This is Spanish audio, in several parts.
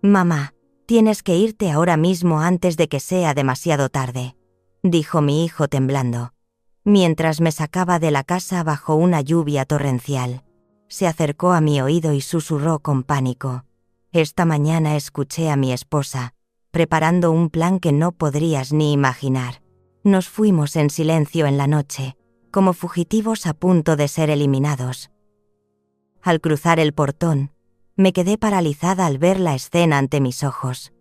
Mamá, tienes que irte ahora mismo antes de que sea demasiado tarde, dijo mi hijo temblando, mientras me sacaba de la casa bajo una lluvia torrencial. Se acercó a mi oído y susurró con pánico. Esta mañana escuché a mi esposa, preparando un plan que no podrías ni imaginar. Nos fuimos en silencio en la noche, como fugitivos a punto de ser eliminados. Al cruzar el portón, me quedé paralizada al ver la escena ante mis ojos.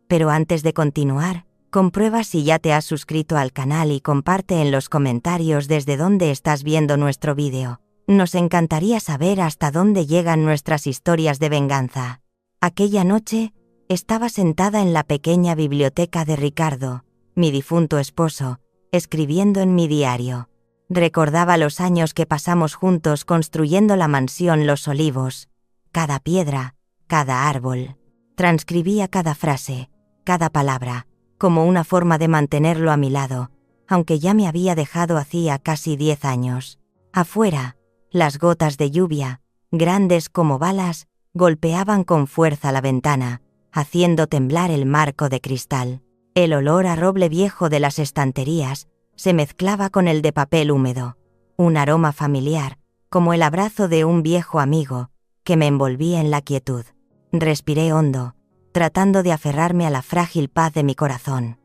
Pero antes de continuar, comprueba si ya te has suscrito al canal y comparte en los comentarios desde dónde estás viendo nuestro vídeo. Nos encantaría saber hasta dónde llegan nuestras historias de venganza. Aquella noche, estaba sentada en la pequeña biblioteca de Ricardo, mi difunto esposo, escribiendo en mi diario. Recordaba los años que pasamos juntos construyendo la mansión Los Olivos. Cada piedra, cada árbol. Transcribía cada frase, cada palabra, como una forma de mantenerlo a mi lado, aunque ya me había dejado hacía casi 10 años. Afuera, las gotas de lluvia, grandes como balas, golpeaban con fuerza la ventana, haciendo temblar el marco de cristal. El olor a roble viejo de las estanterías se mezclaba con el de papel húmedo, un aroma familiar, como el abrazo de un viejo amigo, que me envolvía en la quietud. Respiré hondo, tratando de aferrarme a la frágil paz de mi corazón.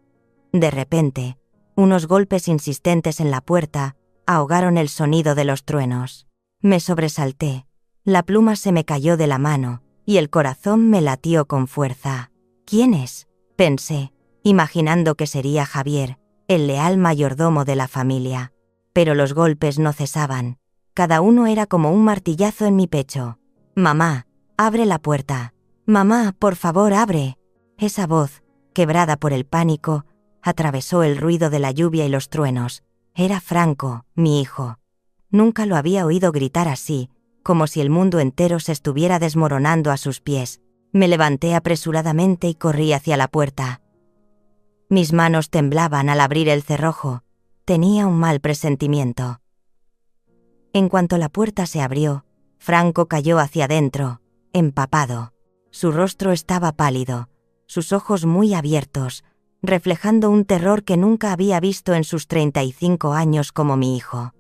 De repente, unos golpes insistentes en la puerta ahogaron el sonido de los truenos. Me sobresalté, la pluma se me cayó de la mano, y el corazón me latió con fuerza. ¿Quién es?, pensé, imaginando que sería Javier, el leal mayordomo de la familia. Pero los golpes no cesaban, cada uno era como un martillazo en mi pecho. «Mamá, abre la puerta. Mamá, por favor, abre». Esa voz, quebrada por el pánico, atravesó el ruido de la lluvia y los truenos. Era Franco, mi hijo. Nunca lo había oído gritar así, como si el mundo entero se estuviera desmoronando a sus pies. Me levanté apresuradamente y corrí hacia la puerta. Mis manos temblaban al abrir el cerrojo. Tenía un mal presentimiento. En cuanto la puerta se abrió, Franco cayó hacia adentro, empapado. Su rostro estaba pálido, sus ojos muy abiertos, reflejando un terror que nunca había visto en sus 35 años como mi hijo.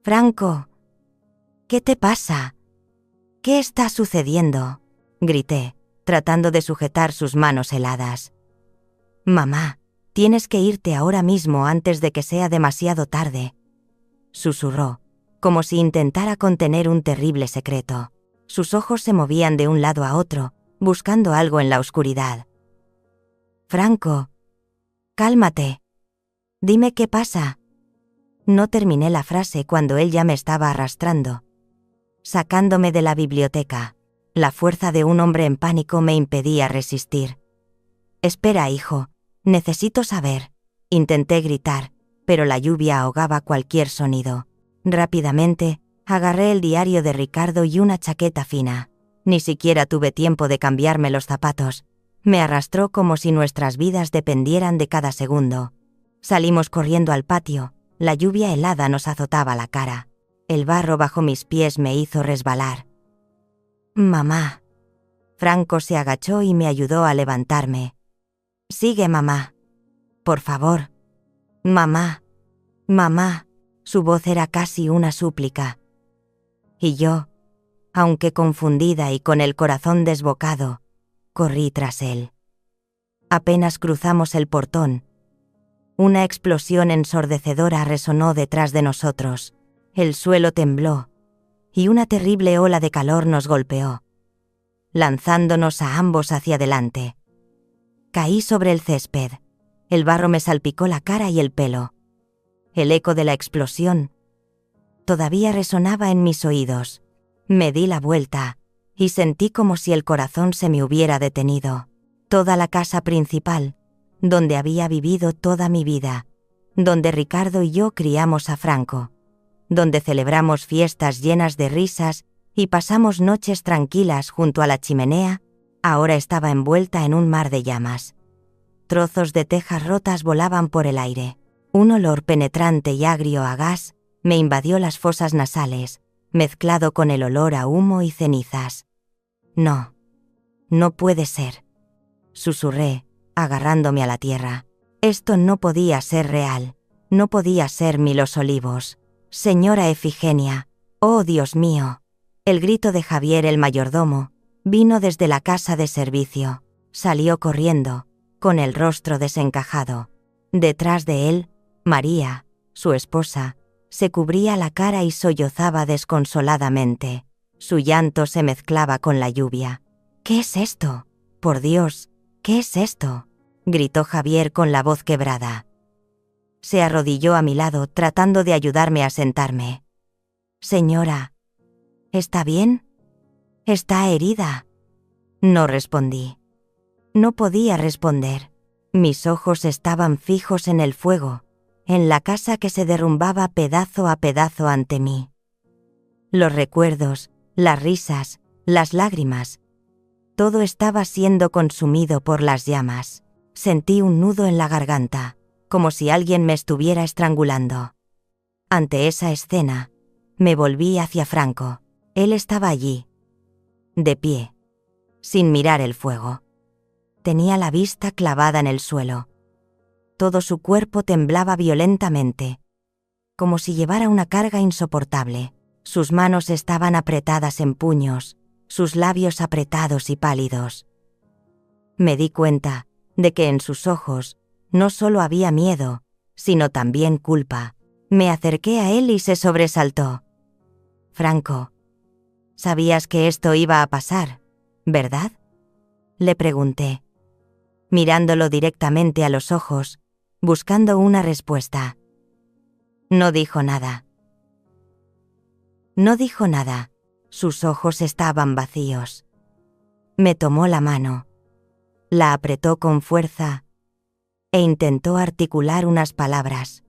«Franco, ¿qué te pasa? ¿Qué está sucediendo?», grité, tratando de sujetar sus manos heladas. «Mamá, tienes que irte ahora mismo antes de que sea demasiado tarde», susurró, como si intentara contener un terrible secreto. Sus ojos se movían de un lado a otro, buscando algo en la oscuridad. «Franco, cálmate. Dime qué pasa». No terminé la frase cuando él ya me estaba arrastrando, sacándome de la biblioteca. La fuerza de un hombre en pánico me impedía resistir. «Espera, hijo, necesito saber». Intenté gritar, pero la lluvia ahogaba cualquier sonido. Rápidamente, agarré el diario de Ricardo y una chaqueta fina. Ni siquiera tuve tiempo de cambiarme los zapatos. Me arrastró como si nuestras vidas dependieran de cada segundo. Salimos corriendo al patio. La lluvia helada nos azotaba la cara. El barro bajo mis pies me hizo resbalar. «Mamá». Franco se agachó y me ayudó a levantarme. «Sigue, mamá. Por favor. Mamá. Mamá». Su voz era casi una súplica. Y yo, aunque confundida y con el corazón desbocado, corrí tras él. Apenas cruzamos el portón, una explosión ensordecedora resonó detrás de nosotros. El suelo tembló, y una terrible ola de calor nos golpeó, lanzándonos a ambos hacia adelante. Caí sobre el césped. El barro me salpicó la cara y el pelo. El eco de la explosión todavía resonaba en mis oídos. Me di la vuelta, y sentí como si el corazón se me hubiera detenido. Toda la casa principal, donde había vivido toda mi vida, donde Ricardo y yo criamos a Franco, donde celebramos fiestas llenas de risas y pasamos noches tranquilas junto a la chimenea, ahora estaba envuelta en un mar de llamas. Trozos de tejas rotas volaban por el aire. Un olor penetrante y agrio a gas me invadió las fosas nasales, mezclado con el olor a humo y cenizas. No, No puede ser, susurré, agarrándome a la tierra. Esto no podía ser real, no podía ser Los Olivos. Señora Efigenia, oh Dios mío. El grito de Javier el mayordomo vino desde la casa de servicio. Salió corriendo, con el rostro desencajado. Detrás de él, María, su esposa, se cubría la cara y sollozaba desconsoladamente. Su llanto se mezclaba con la lluvia. ¿Qué es esto? Por Dios, ¿qué es esto?, gritó Javier con la voz quebrada. Se arrodilló a mi lado tratando de ayudarme a sentarme. Señora, ¿está bien? ¿Está herida? No respondí. No podía responder. Mis ojos estaban fijos en el fuego, en la casa que se derrumbaba pedazo a pedazo ante mí. Los recuerdos, las risas, las lágrimas, todo estaba siendo consumido por las llamas. Sentí un nudo en la garganta, como si alguien me estuviera estrangulando. Ante esa escena, me volví hacia Franco. Él estaba allí, de pie, sin mirar el fuego. Tenía la vista clavada en el suelo. Todo su cuerpo temblaba violentamente, como si llevara una carga insoportable. Sus manos estaban apretadas en puños, sus labios apretados y pálidos. Me di cuenta de que en sus ojos no solo había miedo, sino también culpa. Me acerqué a él y se sobresaltó. Franco, sabías que esto iba a pasar, ¿verdad?, le pregunté, mirándolo directamente a los ojos, buscando una respuesta. No dijo nada. No dijo nada. Sus ojos estaban vacíos. Me tomó la mano, la apretó con fuerza e intentó articular unas palabras,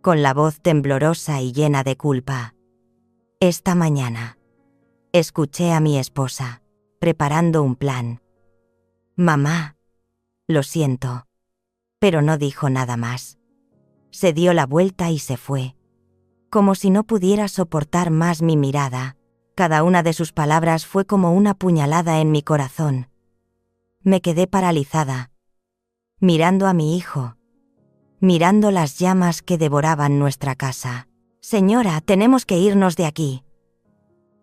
con la voz temblorosa y llena de culpa. Esta mañana escuché a mi esposa, preparando un plan. Mamá, lo siento, pero no dijo nada más. Se dio la vuelta y se fue, como si no pudiera soportar más mi mirada. Cada una de sus palabras fue como una puñalada en mi corazón. Me quedé paralizada, mirando a mi hijo, mirando las llamas que devoraban nuestra casa. Señora, tenemos que irnos de aquí,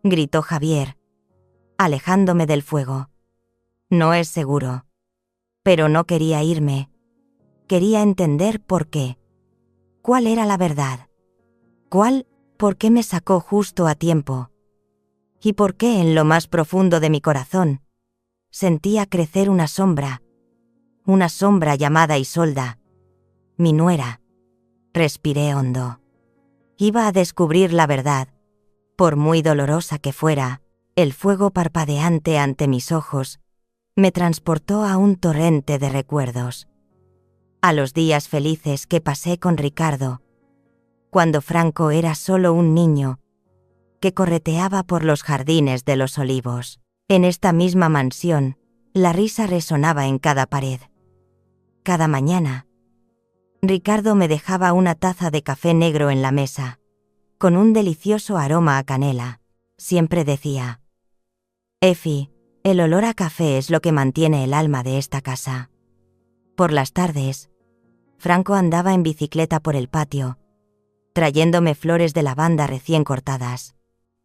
gritó Javier, alejándome del fuego. No es seguro. Pero no quería irme. Quería entender por qué. ¿Cuál era la verdad? ¿Por qué me sacó justo a tiempo? ¿Y por qué en lo más profundo de mi corazón sentía crecer una sombra llamada Isolda, mi nuera? Respiré hondo. Iba a descubrir la verdad, por muy dolorosa que fuera. El fuego parpadeante ante mis ojos me transportó a un torrente de recuerdos. A los días felices que pasé con Ricardo, cuando Franco era solo un niño que correteaba por los jardines de Los Olivos. En esta misma mansión, la risa resonaba en cada pared. Cada mañana, Ricardo me dejaba una taza de café negro en la mesa, con un delicioso aroma a canela. Siempre decía: Efi, el olor a café es lo que mantiene el alma de esta casa. Por las tardes, Franco andaba en bicicleta por el patio, trayéndome flores de lavanda recién cortadas.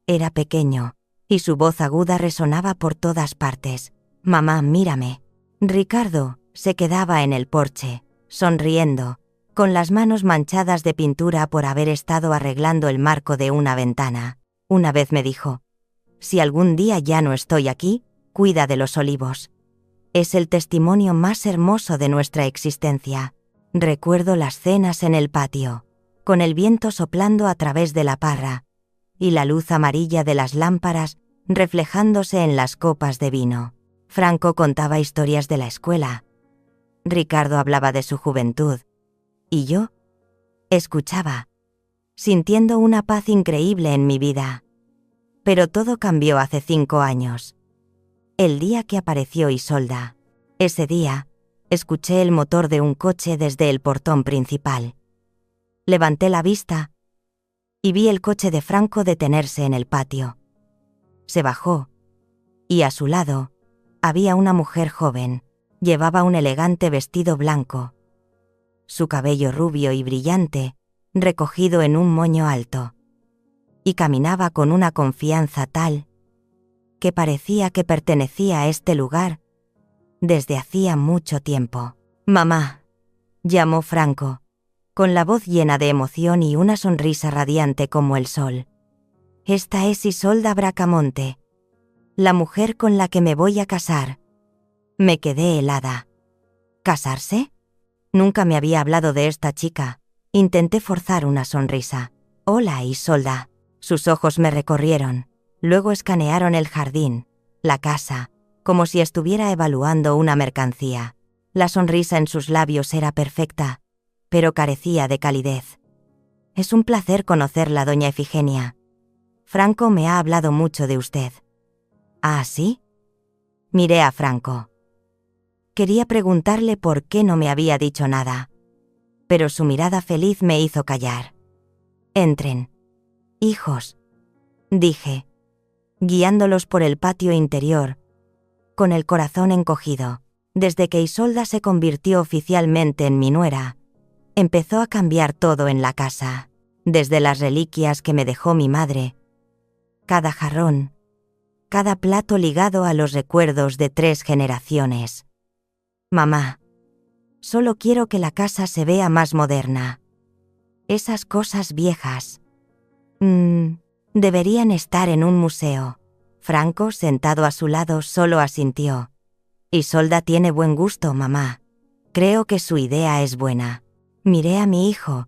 Era pequeño, y su voz aguda resonaba por todas partes. Mamá, mírame. Ricardo se quedaba en el porche, sonriendo, con las manos manchadas de pintura por haber estado arreglando el marco de una ventana. Una vez me dijo: si algún día ya no estoy aquí, cuida de Los Olivos. Es el testimonio más hermoso de nuestra existencia. Recuerdo las cenas en el patio, con el viento soplando a través de la parra, y la luz amarilla de las lámparas reflejándose en las copas de vino. Franco contaba historias de la escuela. Ricardo hablaba de su juventud. Y yo escuchaba, sintiendo una paz increíble en mi vida. Pero todo cambió hace 5 años. El día que apareció Isolda. Ese día, escuché el motor de un coche desde el portón principal. Levanté la vista y vi el coche de Franco detenerse en el patio. Se bajó, y a su lado Había una mujer joven. Llevaba un elegante vestido blanco. Su cabello rubio y brillante, recogido en un moño alto. Y caminaba con una confianza tal que parecía que pertenecía a este lugar desde hacía mucho tiempo. «Mamá», llamó Franco, con la voz llena de emoción y una sonrisa radiante como el sol. «Esta es Isolda Bracamonte, la mujer con la que me voy a casar». Me quedé helada. ¿Casarse? Nunca me había hablado de esta chica. Intenté forzar una sonrisa. «Hola, Isolda». Sus ojos me recorrieron. Luego escanearon el jardín, la casa, como si estuviera evaluando una mercancía. La sonrisa en sus labios era perfecta, pero carecía de calidez. «Es un placer conocerla, doña Efigenia. Franco me ha hablado mucho de usted». «¿Ah, sí?» Miré a Franco. Quería preguntarle por qué no me había dicho nada, pero su mirada feliz me hizo callar. «Entren, hijos», dije, guiándolos por el patio interior, con el corazón encogido. Desde que Isolda se convirtió oficialmente en mi nuera, empezó a cambiar todo en la casa, desde las reliquias que me dejó mi madre, cada jarrón, cada plato ligado a los recuerdos de 3 generaciones. «Mamá, solo quiero que la casa se vea más moderna. Esas cosas viejas deberían estar en un museo». Franco, sentado a su lado, solo asintió. «Isolda tiene buen gusto, mamá. Creo que su idea es buena». Miré a mi hijo.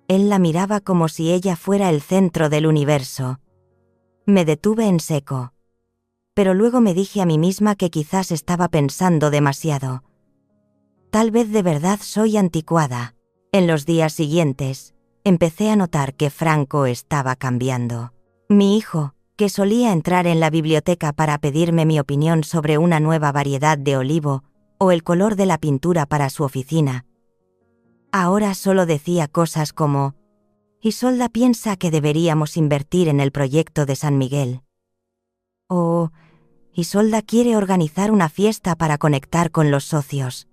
Él la miraba como si ella fuera el centro del universo. Me detuve en seco. Pero luego me dije a mí misma que quizás estaba pensando demasiado. Tal vez de verdad soy anticuada. En los días siguientes, empecé a notar que Franco estaba cambiando. Mi hijo, que solía entrar en la biblioteca para pedirme mi opinión sobre una nueva variedad de olivo o el color de la pintura para su oficina, ahora solo decía cosas como: «Isolda piensa que deberíamos invertir en el proyecto de San Miguel». O «Isolda quiere organizar una fiesta para conectar con los socios».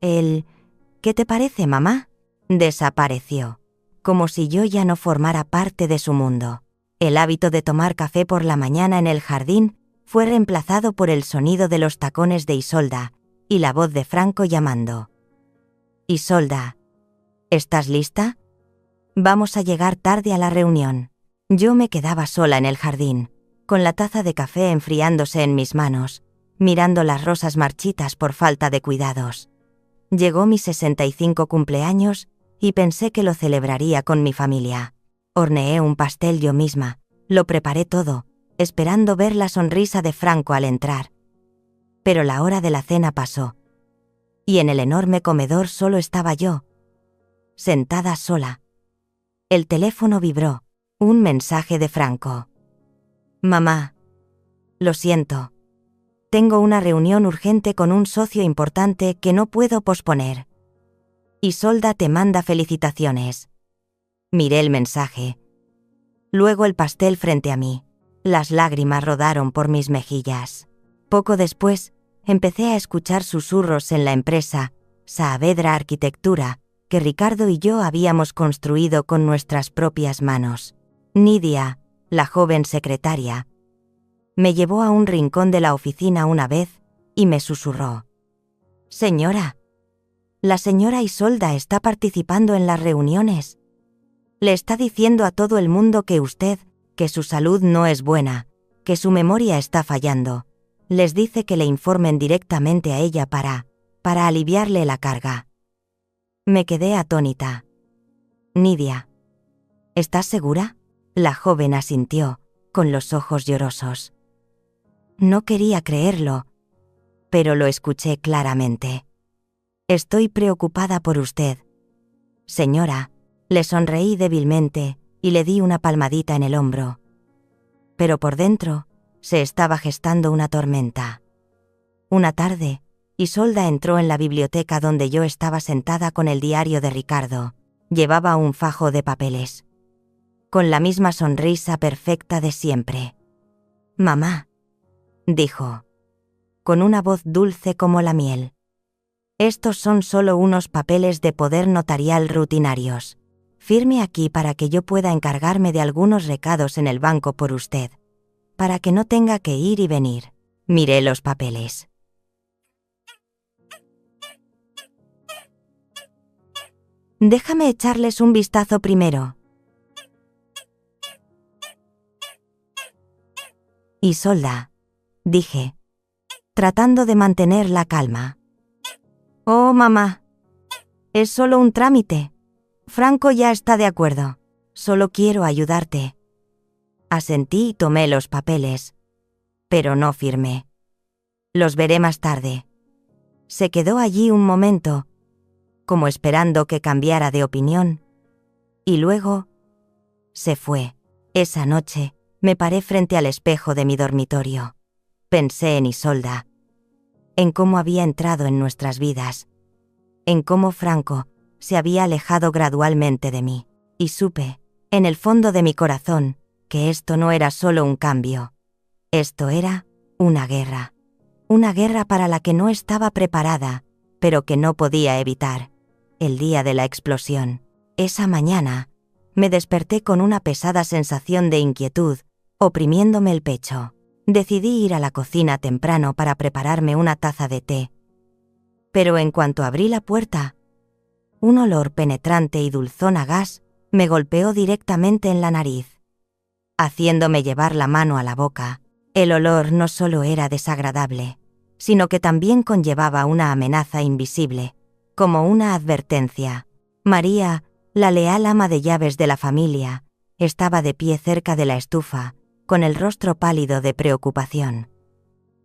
El «¿Qué te parece, mamá?», desapareció, como si yo ya no formara parte de su mundo. El hábito de tomar café por la mañana en el jardín fue reemplazado por el sonido de los tacones de Isolda y la voz de Franco llamando: «Isolda, ¿estás lista? Vamos a llegar tarde a la reunión». Yo me quedaba sola en el jardín, con la taza de café enfriándose en mis manos, mirando las rosas marchitas por falta de cuidados. Llegó mi 65 cumpleaños y pensé que lo celebraría con mi familia. Horneé un pastel yo misma, lo preparé todo, esperando ver la sonrisa de Franco al entrar. Pero la hora de la cena pasó, y en el enorme comedor solo estaba yo, sentada sola. El teléfono vibró, un mensaje de Franco. «Mamá, lo siento. Tengo una reunión urgente con un socio importante que no puedo posponer. Isolda te manda felicitaciones». Miré el mensaje. Luego el pastel frente a mí. Las lágrimas rodaron por mis mejillas. Poco después, empecé a escuchar susurros en la empresa Saavedra Arquitectura, que Ricardo y yo habíamos construido con nuestras propias manos. Nidia, la joven secretaria, me llevó a un rincón de la oficina una vez y me susurró: «Señora, la señora Isolda está participando en las reuniones. Le está diciendo a todo el mundo que usted, que su salud no es buena, que su memoria está fallando. Les dice que le informen directamente a ella para aliviarle la carga». Me quedé atónita. «Nidia, ¿estás segura?». La joven asintió, con los ojos llorosos. No quería creerlo, pero lo escuché claramente. «Estoy preocupada por usted, señora». Le sonreí débilmente y le di una palmadita en el hombro. Pero por dentro se estaba gestando una tormenta. Una tarde, Isolda entró en la biblioteca donde yo estaba sentada con el diario de Ricardo. Llevaba un fajo de papeles. Con la misma sonrisa perfecta de siempre. «Mamá», dijo, con una voz dulce como la miel. Estos son solo unos papeles de poder notarial rutinarios. Firme aquí para que yo pueda encargarme de algunos recados en el banco por usted, para que no tenga que ir y venir. Miré los papeles. Déjame echarles un vistazo primero. Isolda, dije, tratando de mantener la calma. Oh, mamá. Es solo un trámite. Franco ya está de acuerdo. Solo quiero ayudarte. Asentí y tomé los papeles, pero no firmé. Los veré más tarde. Se quedó allí un momento, como esperando que cambiara de opinión, y luego se fue. Esa noche me paré frente al espejo de mi dormitorio. Pensé en Isolda, en cómo había entrado en nuestras vidas, en cómo Franco se había alejado gradualmente de mí, y supe, en el fondo de mi corazón, que esto no era solo un cambio. Esto era una guerra para la que no estaba preparada, pero que no podía evitar. El día de la explosión, esa mañana, me desperté con una pesada sensación de inquietud, oprimiéndome el pecho. Decidí ir a la cocina temprano para prepararme una taza de té. Pero en cuanto abrí la puerta, un olor penetrante y dulzón a gas me golpeó directamente en la nariz, haciéndome llevar la mano a la boca. El olor no solo era desagradable, sino que también conllevaba una amenaza invisible, como una advertencia. María, la leal ama de llaves de la familia, estaba de pie cerca de la estufa, con el rostro pálido de preocupación.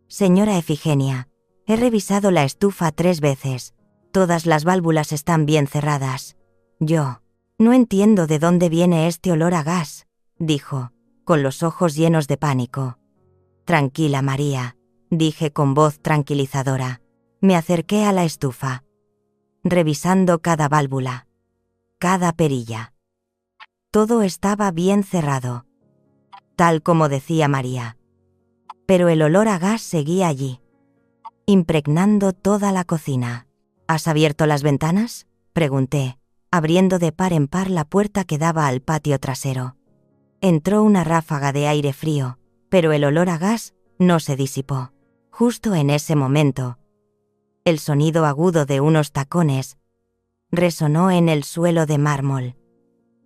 Señora Efigenia, he revisado la estufa 3 veces. Todas las válvulas están bien cerradas. Yo no entiendo de dónde viene este olor a gas, dijo, con los ojos llenos de pánico. Tranquila, María, dije con voz tranquilizadora. Me acerqué a la estufa, revisando cada válvula, cada perilla. Todo estaba bien cerrado, tal como decía María. Pero el olor a gas seguía allí, impregnando toda la cocina. ¿Has abierto las ventanas?, pregunté, abriendo de par en par la puerta que daba al patio trasero. Entró una ráfaga de aire frío, pero el olor a gas no se disipó. Justo en ese momento, el sonido agudo de unos tacones resonó en el suelo de mármol.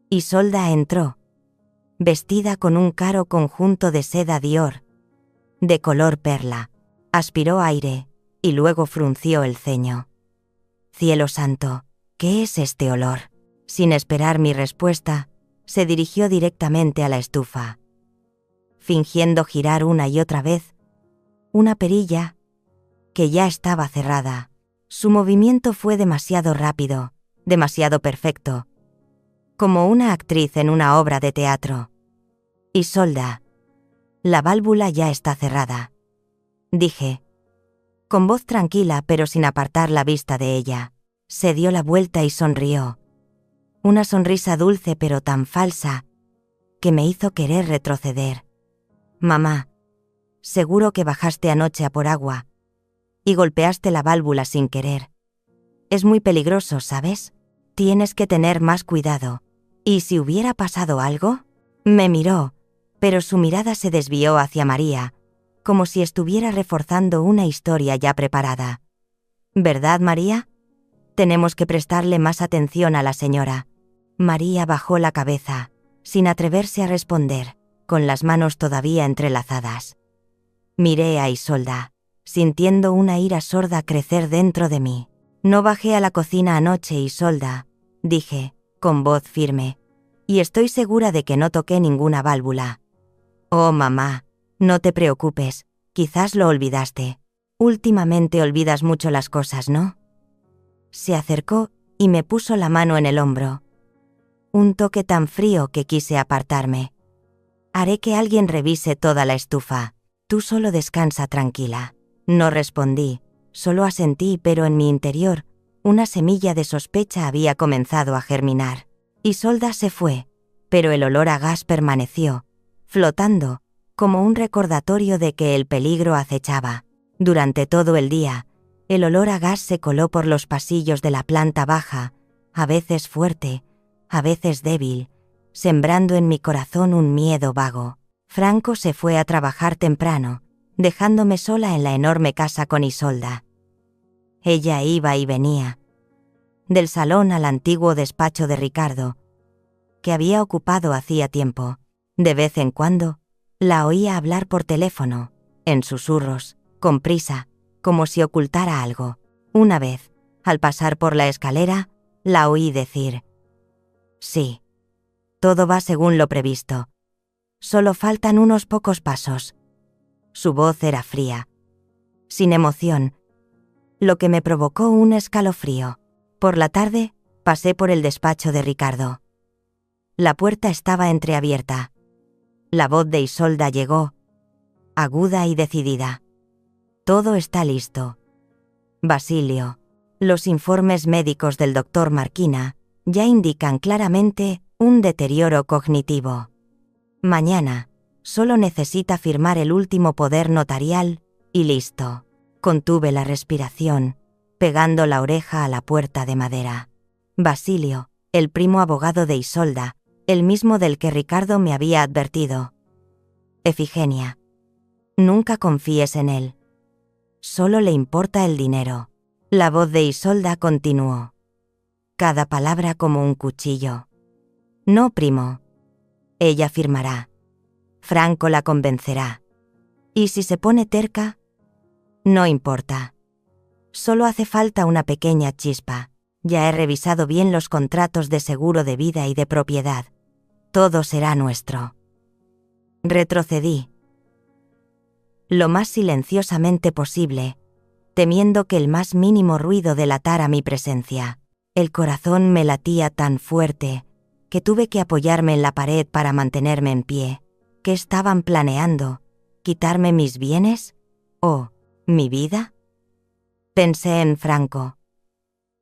Isolda entró, vestida con un caro conjunto de seda Dior, de color perla. Aspiró aire, y luego frunció el ceño. Cielo santo, ¿qué es este olor? Sin esperar mi respuesta, se dirigió directamente a la estufa, fingiendo girar una y otra vez una perilla que ya estaba cerrada. Su movimiento fue demasiado rápido, demasiado perfecto, como una actriz en una obra de teatro. Isolda, la válvula ya está cerrada, dije, con voz tranquila pero sin apartar la vista de ella. Se dio la vuelta y sonrió. Una sonrisa dulce pero tan falsa que me hizo querer retroceder. Mamá, seguro que bajaste anoche a por agua y golpeaste la válvula sin querer. Es muy peligroso, ¿sabes? Tienes que tener más cuidado. ¿Y si hubiera pasado algo? Me miró, pero su mirada se desvió hacia María, como si estuviera reforzando una historia ya preparada. ¿Verdad, María? Tenemos que prestarle más atención a la señora. María bajó la cabeza, sin atreverse a responder, con las manos todavía entrelazadas. Miré a Isolda, sintiendo una ira sorda crecer dentro de mí. No bajé a la cocina anoche, Isolda, dije, con voz firme, y estoy segura de que no toqué ninguna válvula. Oh, mamá, no te preocupes, quizás lo olvidaste. Últimamente olvidas mucho las cosas, ¿no? Se acercó y me puso la mano en el hombro. Un toque tan frío que quise apartarme. Haré que alguien revise toda la estufa. Tú solo descansa tranquila. No respondí, solo asentí, pero en mi interior, una semilla de sospecha había comenzado a germinar. Isolda se fue, pero el olor a gas permaneció, flotando, como un recordatorio de que el peligro acechaba. Durante todo el día, el olor a gas se coló por los pasillos de la planta baja, a veces fuerte, a veces débil, sembrando en mi corazón un miedo vago. Franco se fue a trabajar temprano, dejándome sola en la enorme casa con Isolda. Ella iba y venía, del salón al antiguo despacho de Ricardo, que había ocupado hacía tiempo. De vez en cuando, la oía hablar por teléfono, en susurros, con prisa, como si ocultara algo. Una vez, al pasar por la escalera, la oí decir: «Sí, todo va según lo previsto. Solo faltan unos pocos pasos». Su voz era fría, sin emoción, lo que me provocó un escalofrío. Por la tarde, pasé por el despacho de Ricardo. La puerta estaba entreabierta. La voz de Isolda llegó, aguda y decidida. «Todo está listo. Basilio, los informes médicos del doctor Marquina ya indican claramente un deterioro cognitivo. Mañana, solo necesita firmar el último poder notarial y listo». Contuve la respiración, pegando la oreja a la puerta de madera. Basilio, el primo abogado de Isolda, el mismo del que Ricardo me había advertido. «Efigenia, nunca confíes en él. Solo le importa el dinero». La voz de Isolda continuó, cada palabra como un cuchillo. «No, primo. Ella firmará. Franco la convencerá. Y si se pone terca, no importa. Solo hace falta una pequeña chispa. Ya he revisado bien los contratos de seguro de vida y de propiedad. Todo será nuestro». Retrocedí, lo más silenciosamente posible, temiendo que el más mínimo ruido delatara mi presencia. El corazón me latía tan fuerte que tuve que apoyarme en la pared para mantenerme en pie. ¿Qué estaban planeando? ¿Quitarme mis bienes? ¿O mi vida? Pensé en Franco,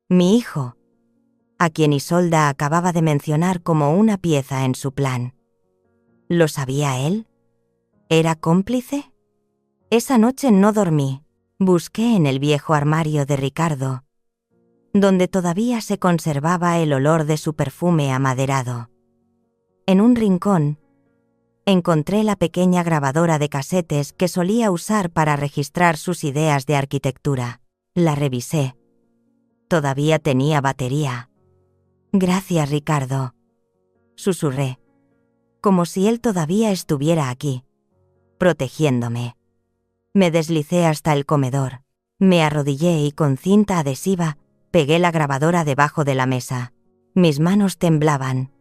mi hijo, a quien Isolda acababa de mencionar como una pieza en su plan. ¿Lo sabía él? ¿Era cómplice? Esa noche no dormí. Busqué en el viejo armario de Ricardo, donde todavía se conservaba el olor de su perfume amaderado. En un rincón, encontré la pequeña grabadora de casetes que solía usar para registrar sus ideas de arquitectura. La revisé. Todavía tenía batería. «Gracias, Ricardo», susurré, como si él todavía estuviera aquí, protegiéndome. Me deslicé hasta el comedor, me arrodillé y con cinta adhesiva pegué la grabadora debajo de la mesa. Mis manos temblaban,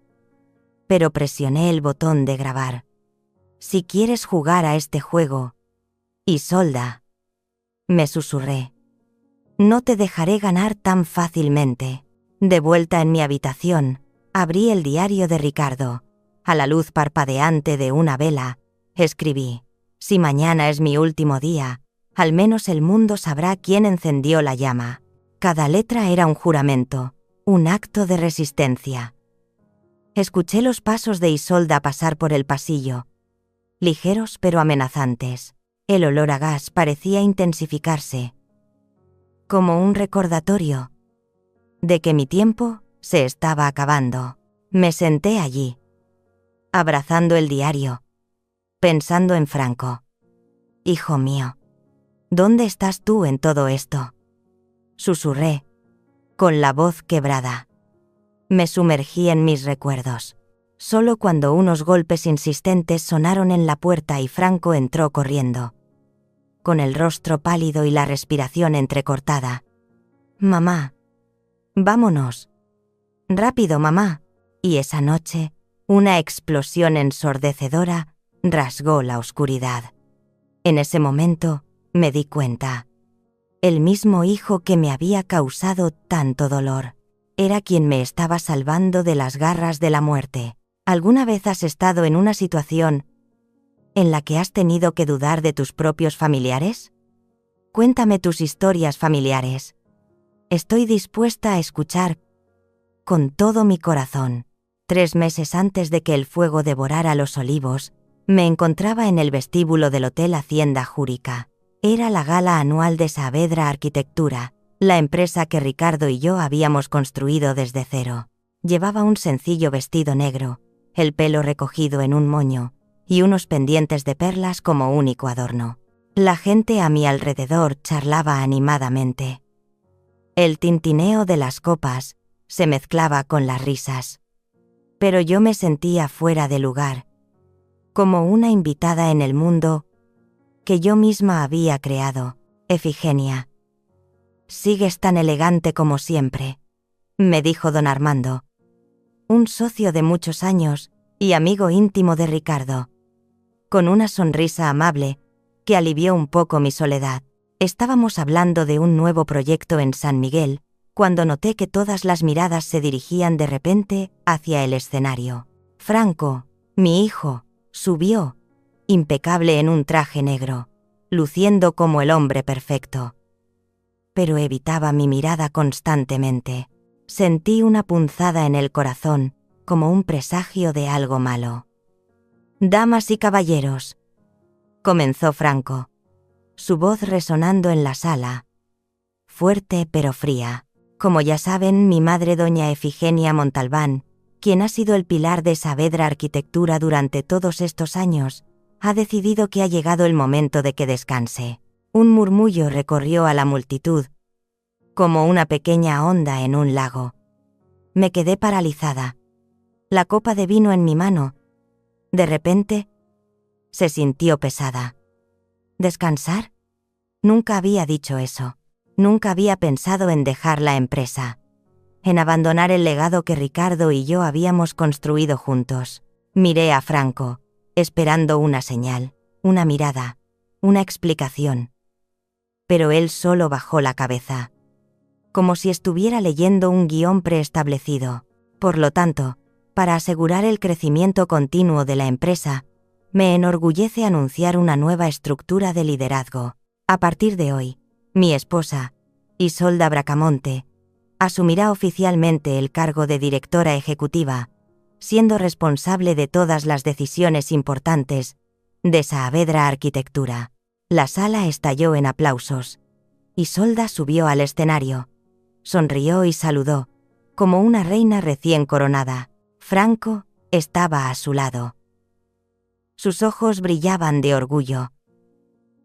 pero presioné el botón de grabar. «Si quieres jugar a este juego, Isolda», me susurré, «no te dejaré ganar tan fácilmente». De vuelta en mi habitación, abrí el diario de Ricardo. A la luz parpadeante de una vela, escribí: «Si mañana es mi último día, al menos el mundo sabrá quién encendió la llama». Cada letra era un juramento, un acto de resistencia. Escuché los pasos de Isolda pasar por el pasillo, ligeros pero amenazantes. El olor a gas parecía intensificarse, como un recordatorio de que mi tiempo se estaba acabando. Me senté allí, abrazando el diario, pensando en Franco. «Hijo mío, ¿dónde estás tú en todo esto?», susurré, con la voz quebrada. Me sumergí en mis recuerdos. Solo cuando unos golpes insistentes sonaron en la puerta y Franco entró corriendo, con el rostro pálido y la respiración entrecortada. «Mamá, vámonos. Rápido, mamá». Y esa noche, una explosión ensordecedora rasgó la oscuridad. En ese momento, me di cuenta. El mismo hijo que me había causado tanto dolor era quien me estaba salvando de las garras de la muerte. ¿Alguna vez has estado en una situación en la que has tenido que dudar de tus propios familiares? Cuéntame tus historias familiares. Estoy dispuesta a escuchar con todo mi corazón. 3 meses antes de que el fuego devorara los olivos, me encontraba en el vestíbulo del Hotel Hacienda Júrica. Era la gala anual de Saavedra Arquitectura, la empresa que Ricardo y yo habíamos construido desde cero. Llevaba un sencillo vestido negro, el pelo recogido en un moño, y unos pendientes de perlas como único adorno. La gente a mi alrededor charlaba animadamente. El tintineo de las copas se mezclaba con las risas. Pero yo me sentía fuera de lugar, como una invitada en el mundo que yo misma había creado. Efigenia, sigues tan elegante como siempre, me dijo don Armando, un socio de muchos años y amigo íntimo de Ricardo, con una sonrisa amable que alivió un poco mi soledad. Estábamos hablando de un nuevo proyecto en San Miguel, cuando noté que todas las miradas se dirigían de repente hacia el escenario. Franco, mi hijo, subió, impecable en un traje negro, luciendo como el hombre perfecto. Pero evitaba mi mirada constantemente. Sentí una punzada en el corazón, como un presagio de algo malo. «Damas y caballeros», comenzó Franco, su voz resonando en la sala, fuerte pero fría. Como ya saben, mi madre doña Efigenia Montalbán, quien ha sido el pilar de Saavedra Arquitectura durante todos estos años, ha decidido que ha llegado el momento de que descanse. Un murmullo recorrió a la multitud, como una pequeña onda en un lago. Me quedé paralizada. La copa de vino en mi mano, de repente, se sintió pesada. ¿Descansar? Nunca había dicho eso. Nunca había pensado en dejar la empresa, en abandonar el legado que Ricardo y yo habíamos construido juntos. Miré a Franco, esperando una señal, una mirada, una explicación. Pero él solo bajó la cabeza, como si estuviera leyendo un guión preestablecido. Por lo tanto, para asegurar el crecimiento continuo de la empresa, me enorgullece anunciar una nueva estructura de liderazgo. A partir de hoy, mi esposa, Isolda Bracamonte, asumirá oficialmente el cargo de directora ejecutiva, siendo responsable de todas las decisiones importantes de Saavedra Arquitectura. La sala estalló en aplausos. Isolda subió al escenario, sonrió y saludó, como una reina recién coronada. Franco estaba a su lado. Sus ojos brillaban de orgullo,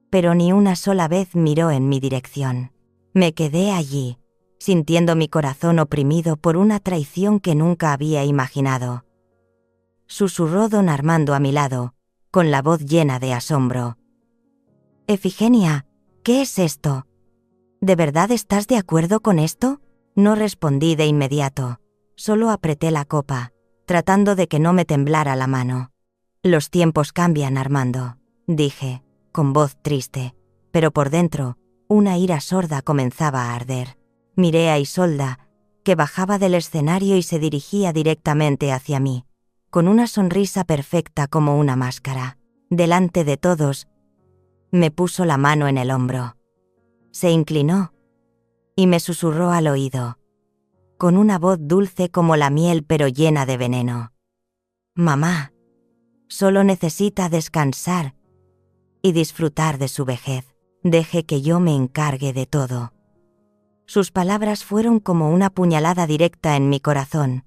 pero ni una sola vez miró en mi dirección. Me quedé allí, sintiendo mi corazón oprimido por una traición que nunca había imaginado. Susurró don Armando a mi lado, con la voz llena de asombro. «Efigenia, ¿qué es esto? ¿De verdad estás de acuerdo con esto?» No respondí de inmediato, solo apreté la copa, tratando de que no me temblara la mano. «Los tiempos cambian, Armando», dije, con voz triste, pero por dentro, una ira sorda comenzaba a arder. Miré a Isolda, que bajaba del escenario y se dirigía directamente hacia mí, con una sonrisa perfecta como una máscara. Delante de todos, me puso la mano en el hombro. Se inclinó y me susurró al oído, con una voz dulce como la miel pero llena de veneno. «Mamá, solo necesita descansar y disfrutar de su vejez. Deje que yo me encargue de todo». Sus palabras fueron como una puñalada directa en mi corazón.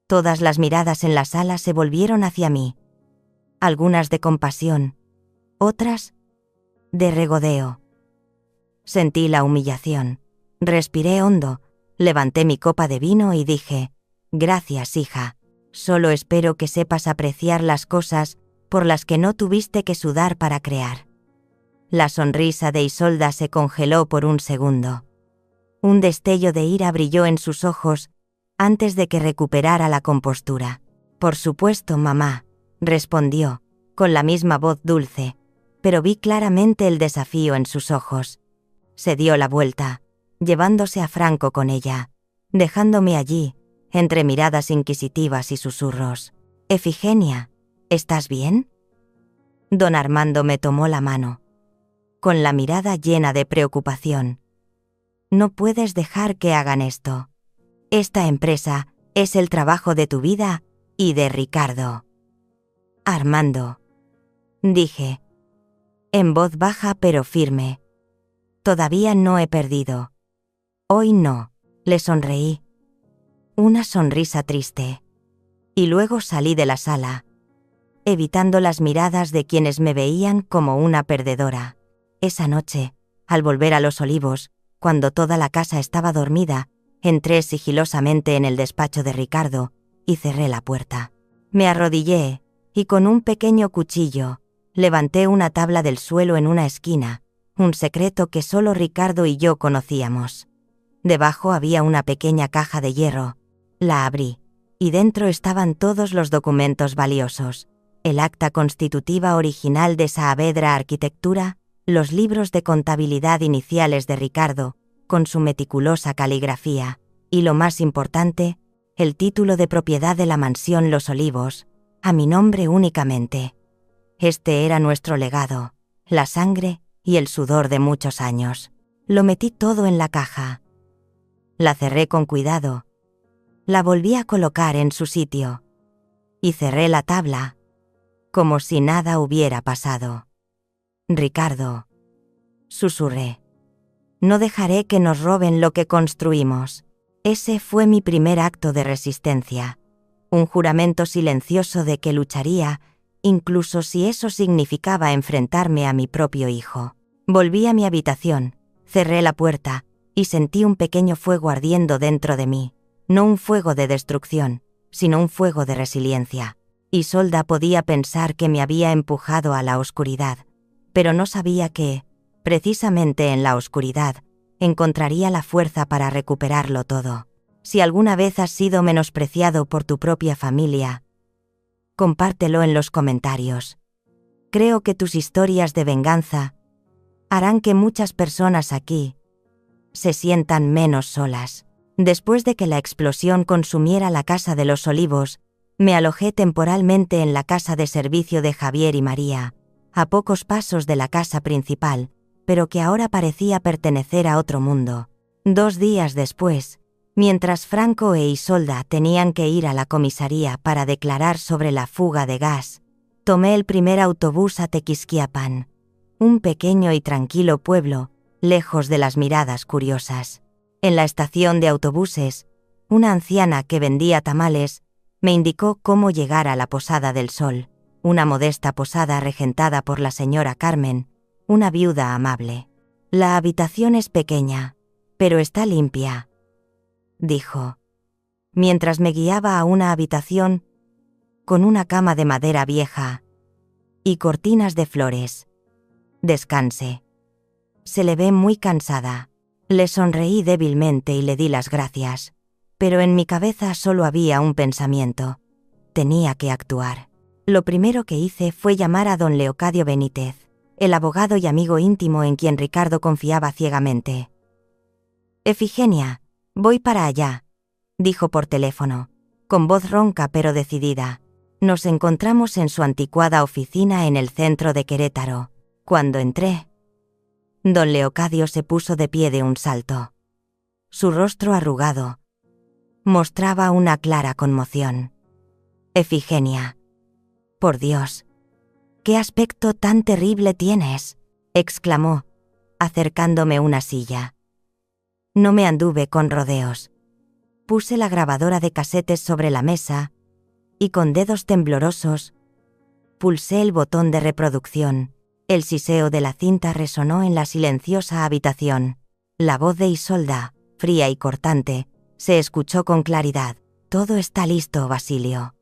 Todas las miradas en la sala se volvieron hacia mí, algunas de compasión, otras de regodeo. Sentí la humillación, respiré hondo, levanté mi copa de vino y dije: «Gracias, hija. Solo espero que sepas apreciar las cosas por las que no tuviste que sudar para crear». La sonrisa de Isolda se congeló por un segundo. Un destello de ira brilló en sus ojos antes de que recuperara la compostura. «Por supuesto, mamá», respondió, con la misma voz dulce, pero vi claramente el desafío en sus ojos. Se dio la vuelta, llevándose a Franco con ella, dejándome allí, entre miradas inquisitivas y susurros. «Efigenia, ¿estás bien?» Don Armando me tomó la mano, con la mirada llena de preocupación. «No puedes dejar que hagan esto. Esta empresa es el trabajo de tu vida y de Ricardo». «Armando», dije, en voz baja pero firme. Todavía no he perdido. Hoy no, le sonreí. Una sonrisa triste. Y luego salí de la sala, evitando las miradas de quienes me veían como una perdedora. Esa noche, al volver a Los Olivos, cuando toda la casa estaba dormida, entré sigilosamente en el despacho de Ricardo y cerré la puerta. Me arrodillé y con un pequeño cuchillo levanté una tabla del suelo en una esquina, un secreto que solo Ricardo y yo conocíamos. Debajo había una pequeña caja de hierro. La abrí, y dentro estaban todos los documentos valiosos: el acta constitutiva original de Saavedra Arquitectura, los libros de contabilidad iniciales de Ricardo, con su meticulosa caligrafía, y lo más importante, el título de propiedad de la mansión Los Olivos, a mi nombre únicamente. Este era nuestro legado, la sangre y el sudor de muchos años. Lo metí todo en la caja. La cerré con cuidado. La volví a colocar en su sitio. Y cerré la tabla, como si nada hubiera pasado. Ricardo, susurré. No dejaré que nos roben lo que construimos. Ese fue mi primer acto de resistencia. Un juramento silencioso de que lucharía, incluso si eso significaba enfrentarme a mi propio hijo. Volví a mi habitación, cerré la puerta, y sentí un pequeño fuego ardiendo dentro de mí. No un fuego de destrucción, sino un fuego de resiliencia. Isolda podía pensar que me había empujado a la oscuridad, pero no sabía que, precisamente en la oscuridad, encontraría la fuerza para recuperarlo todo. Si alguna vez has sido menospreciado por tu propia familia, compártelo en los comentarios. Creo que tus historias de venganza harán que muchas personas aquí se sientan menos solas. Después de que la explosión consumiera la casa de Los Olivos, me alojé temporalmente en la casa de servicio de Javier y María, a pocos pasos de la casa principal, pero que ahora parecía pertenecer a otro mundo. 2 días después, mientras Franco e Isolda tenían que ir a la comisaría para declarar sobre la fuga de gas, tomé el primer autobús a Tequisquiapan, un pequeño y tranquilo pueblo, lejos de las miradas curiosas. En la estación de autobuses, una anciana que vendía tamales me indicó cómo llegar a la Posada del Sol, una modesta posada regentada por la señora Carmen, una viuda amable. La habitación es pequeña, pero está limpia, dijo, mientras me guiaba a una habitación con una cama de madera vieja y cortinas de flores. Descanse. Se le ve muy cansada. Le sonreí débilmente y le di las gracias, pero en mi cabeza solo había un pensamiento. Tenía que actuar. Lo primero que hice fue llamar a don Leocadio Benítez, el abogado y amigo íntimo en quien Ricardo confiaba ciegamente. «Efigenia, voy para allá», dijo por teléfono, con voz ronca pero decidida. Nos encontramos en su anticuada oficina en el centro de Querétaro. Cuando entré, don Leocadio se puso de pie de un salto. Su rostro arrugado mostraba una clara conmoción. «Efigenia, por Dios, ¿qué aspecto tan terrible tienes?», exclamó, acercándome una silla. No me anduve con rodeos. Puse la grabadora de casetes sobre la mesa y con dedos temblorosos pulsé el botón de reproducción. El siseo de la cinta resonó en la silenciosa habitación. La voz de Isolda, fría y cortante, se escuchó con claridad. «Todo está listo, Basilio.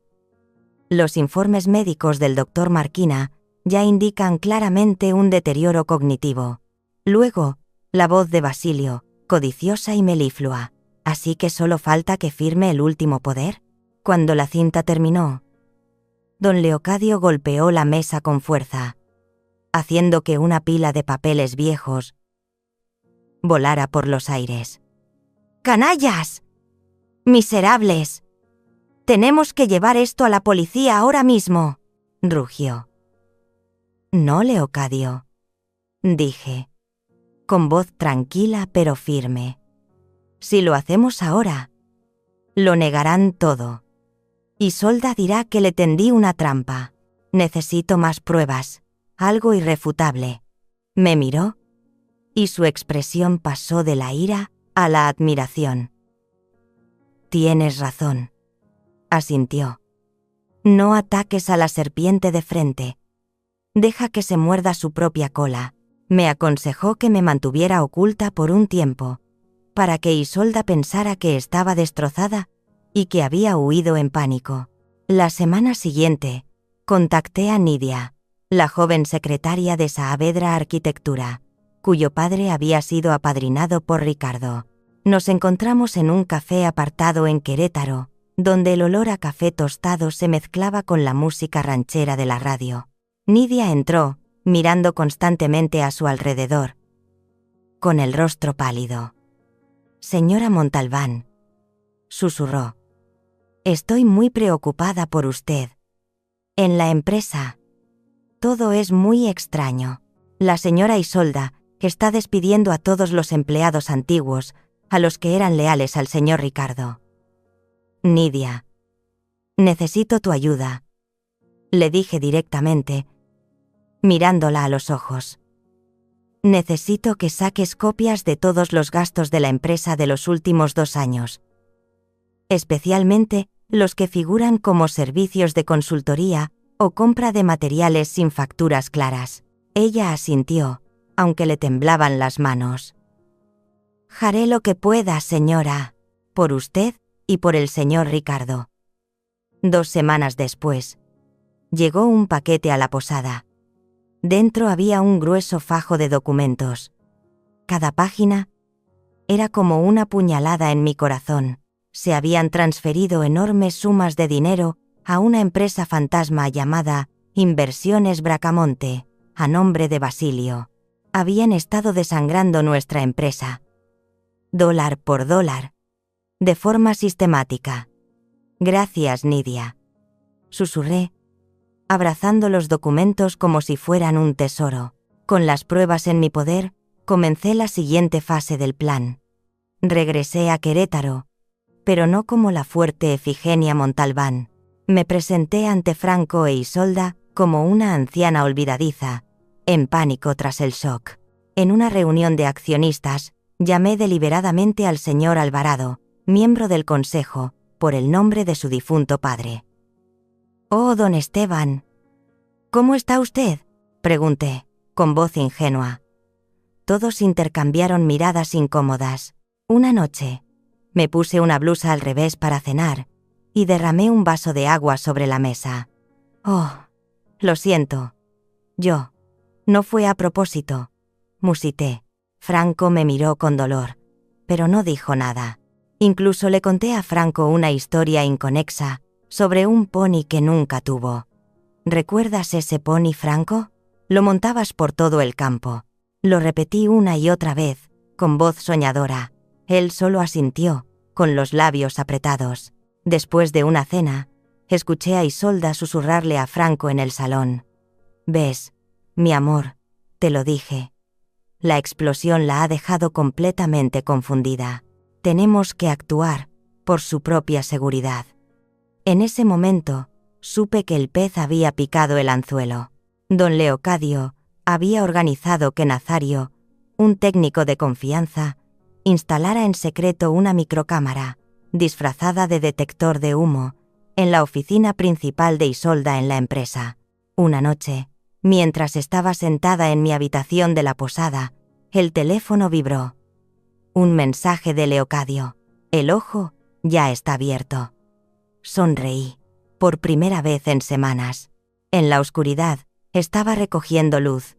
Los informes médicos del doctor Marquina ya indican claramente un deterioro cognitivo». Luego, la voz de Basilio, codiciosa y meliflua. «¿Así que solo falta que firme el último poder?». Cuando la cinta terminó, don Leocadio golpeó la mesa con fuerza, haciendo que una pila de papeles viejos volara por los aires. «¡Canallas! ¡Miserables! Tenemos que llevar esto a la policía ahora mismo», rugió. «No, Leocadio», dije, con voz tranquila pero firme. «Si lo hacemos ahora, lo negarán todo. Isolda dirá que le tendí una trampa. Necesito más pruebas, algo irrefutable». Me miró, y su expresión pasó de la ira a la admiración. «Tienes razón», asintió. «No ataques a la serpiente de frente. Deja que se muerda su propia cola». Me aconsejó que me mantuviera oculta por un tiempo, para que Isolda pensara que estaba destrozada y que había huido en pánico. La semana siguiente, contacté a Nidia, la joven secretaria de Saavedra Arquitectura, cuyo padre había sido apadrinado por Ricardo. Nos encontramos en un café apartado en Querétaro, donde el olor a café tostado se mezclaba con la música ranchera de la radio. Nidia entró, mirando constantemente a su alrededor, con el rostro pálido. «Señora Montalbán», susurró, «estoy muy preocupada por usted. En la empresa, todo es muy extraño. La señora Isolda está despidiendo a todos los empleados antiguos, a los que eran leales al señor Ricardo». «Nidia, necesito tu ayuda», le dije directamente, mirándola a los ojos. «Necesito que saques copias de todos los gastos de la empresa de los últimos 2 años, especialmente los que figuran como servicios de consultoría o compra de materiales sin facturas claras». Ella asintió, aunque le temblaban las manos. «Haré lo que pueda, señora, por usted y por el señor Ricardo». 2 semanas después, llegó un paquete a la posada. Dentro había un grueso fajo de documentos. Cada página era como una puñalada en mi corazón. Se habían transferido enormes sumas de dinero a una empresa fantasma llamada Inversiones Bracamonte, a nombre de Basilio. Habían estado desangrando nuestra empresa, dólar por dólar, de forma sistemática. «Gracias, Nidia», susurré, abrazando los documentos como si fueran un tesoro. Con las pruebas en mi poder, comencé la siguiente fase del plan. Regresé a Querétaro, pero no como la fuerte Efigenia Montalbán. Me presenté ante Franco e Isolda como una anciana olvidadiza, en pánico tras el shock. En una reunión de accionistas, llamé deliberadamente al señor Alvarado, miembro del consejo, por el nombre de su difunto padre. «Oh, don Esteban, ¿cómo está usted?», pregunté, con voz ingenua. Todos intercambiaron miradas incómodas. Una noche, me puse una blusa al revés para cenar y derramé un vaso de agua sobre la mesa. «Oh, lo siento. No fue a propósito», musité. Franco me miró con dolor, pero no dijo nada. Incluso le conté a Franco una historia inconexa sobre un pony que nunca tuvo. «¿Recuerdas ese pony, Franco? Lo montabas por todo el campo». Lo repetí una y otra vez, con voz soñadora. Él solo asintió, con los labios apretados. Después de una cena, escuché a Isolda susurrarle a Franco en el salón: «¿Ves, mi amor? Te lo dije». La explosión la ha dejado completamente confundida. Tenemos que actuar, por su propia seguridad. En ese momento, supe que el pez había picado el anzuelo. Don Leocadio había organizado que Nazario, un técnico de confianza, instalara en secreto una microcámara, disfrazada de detector de humo, en la oficina principal de Isolda en la empresa. Una noche, mientras estaba sentada en mi habitación de la posada, el teléfono vibró. Un mensaje de Leocadio: «El ojo ya está abierto». Sonreí, por primera vez en semanas. En la oscuridad estaba recogiendo luz,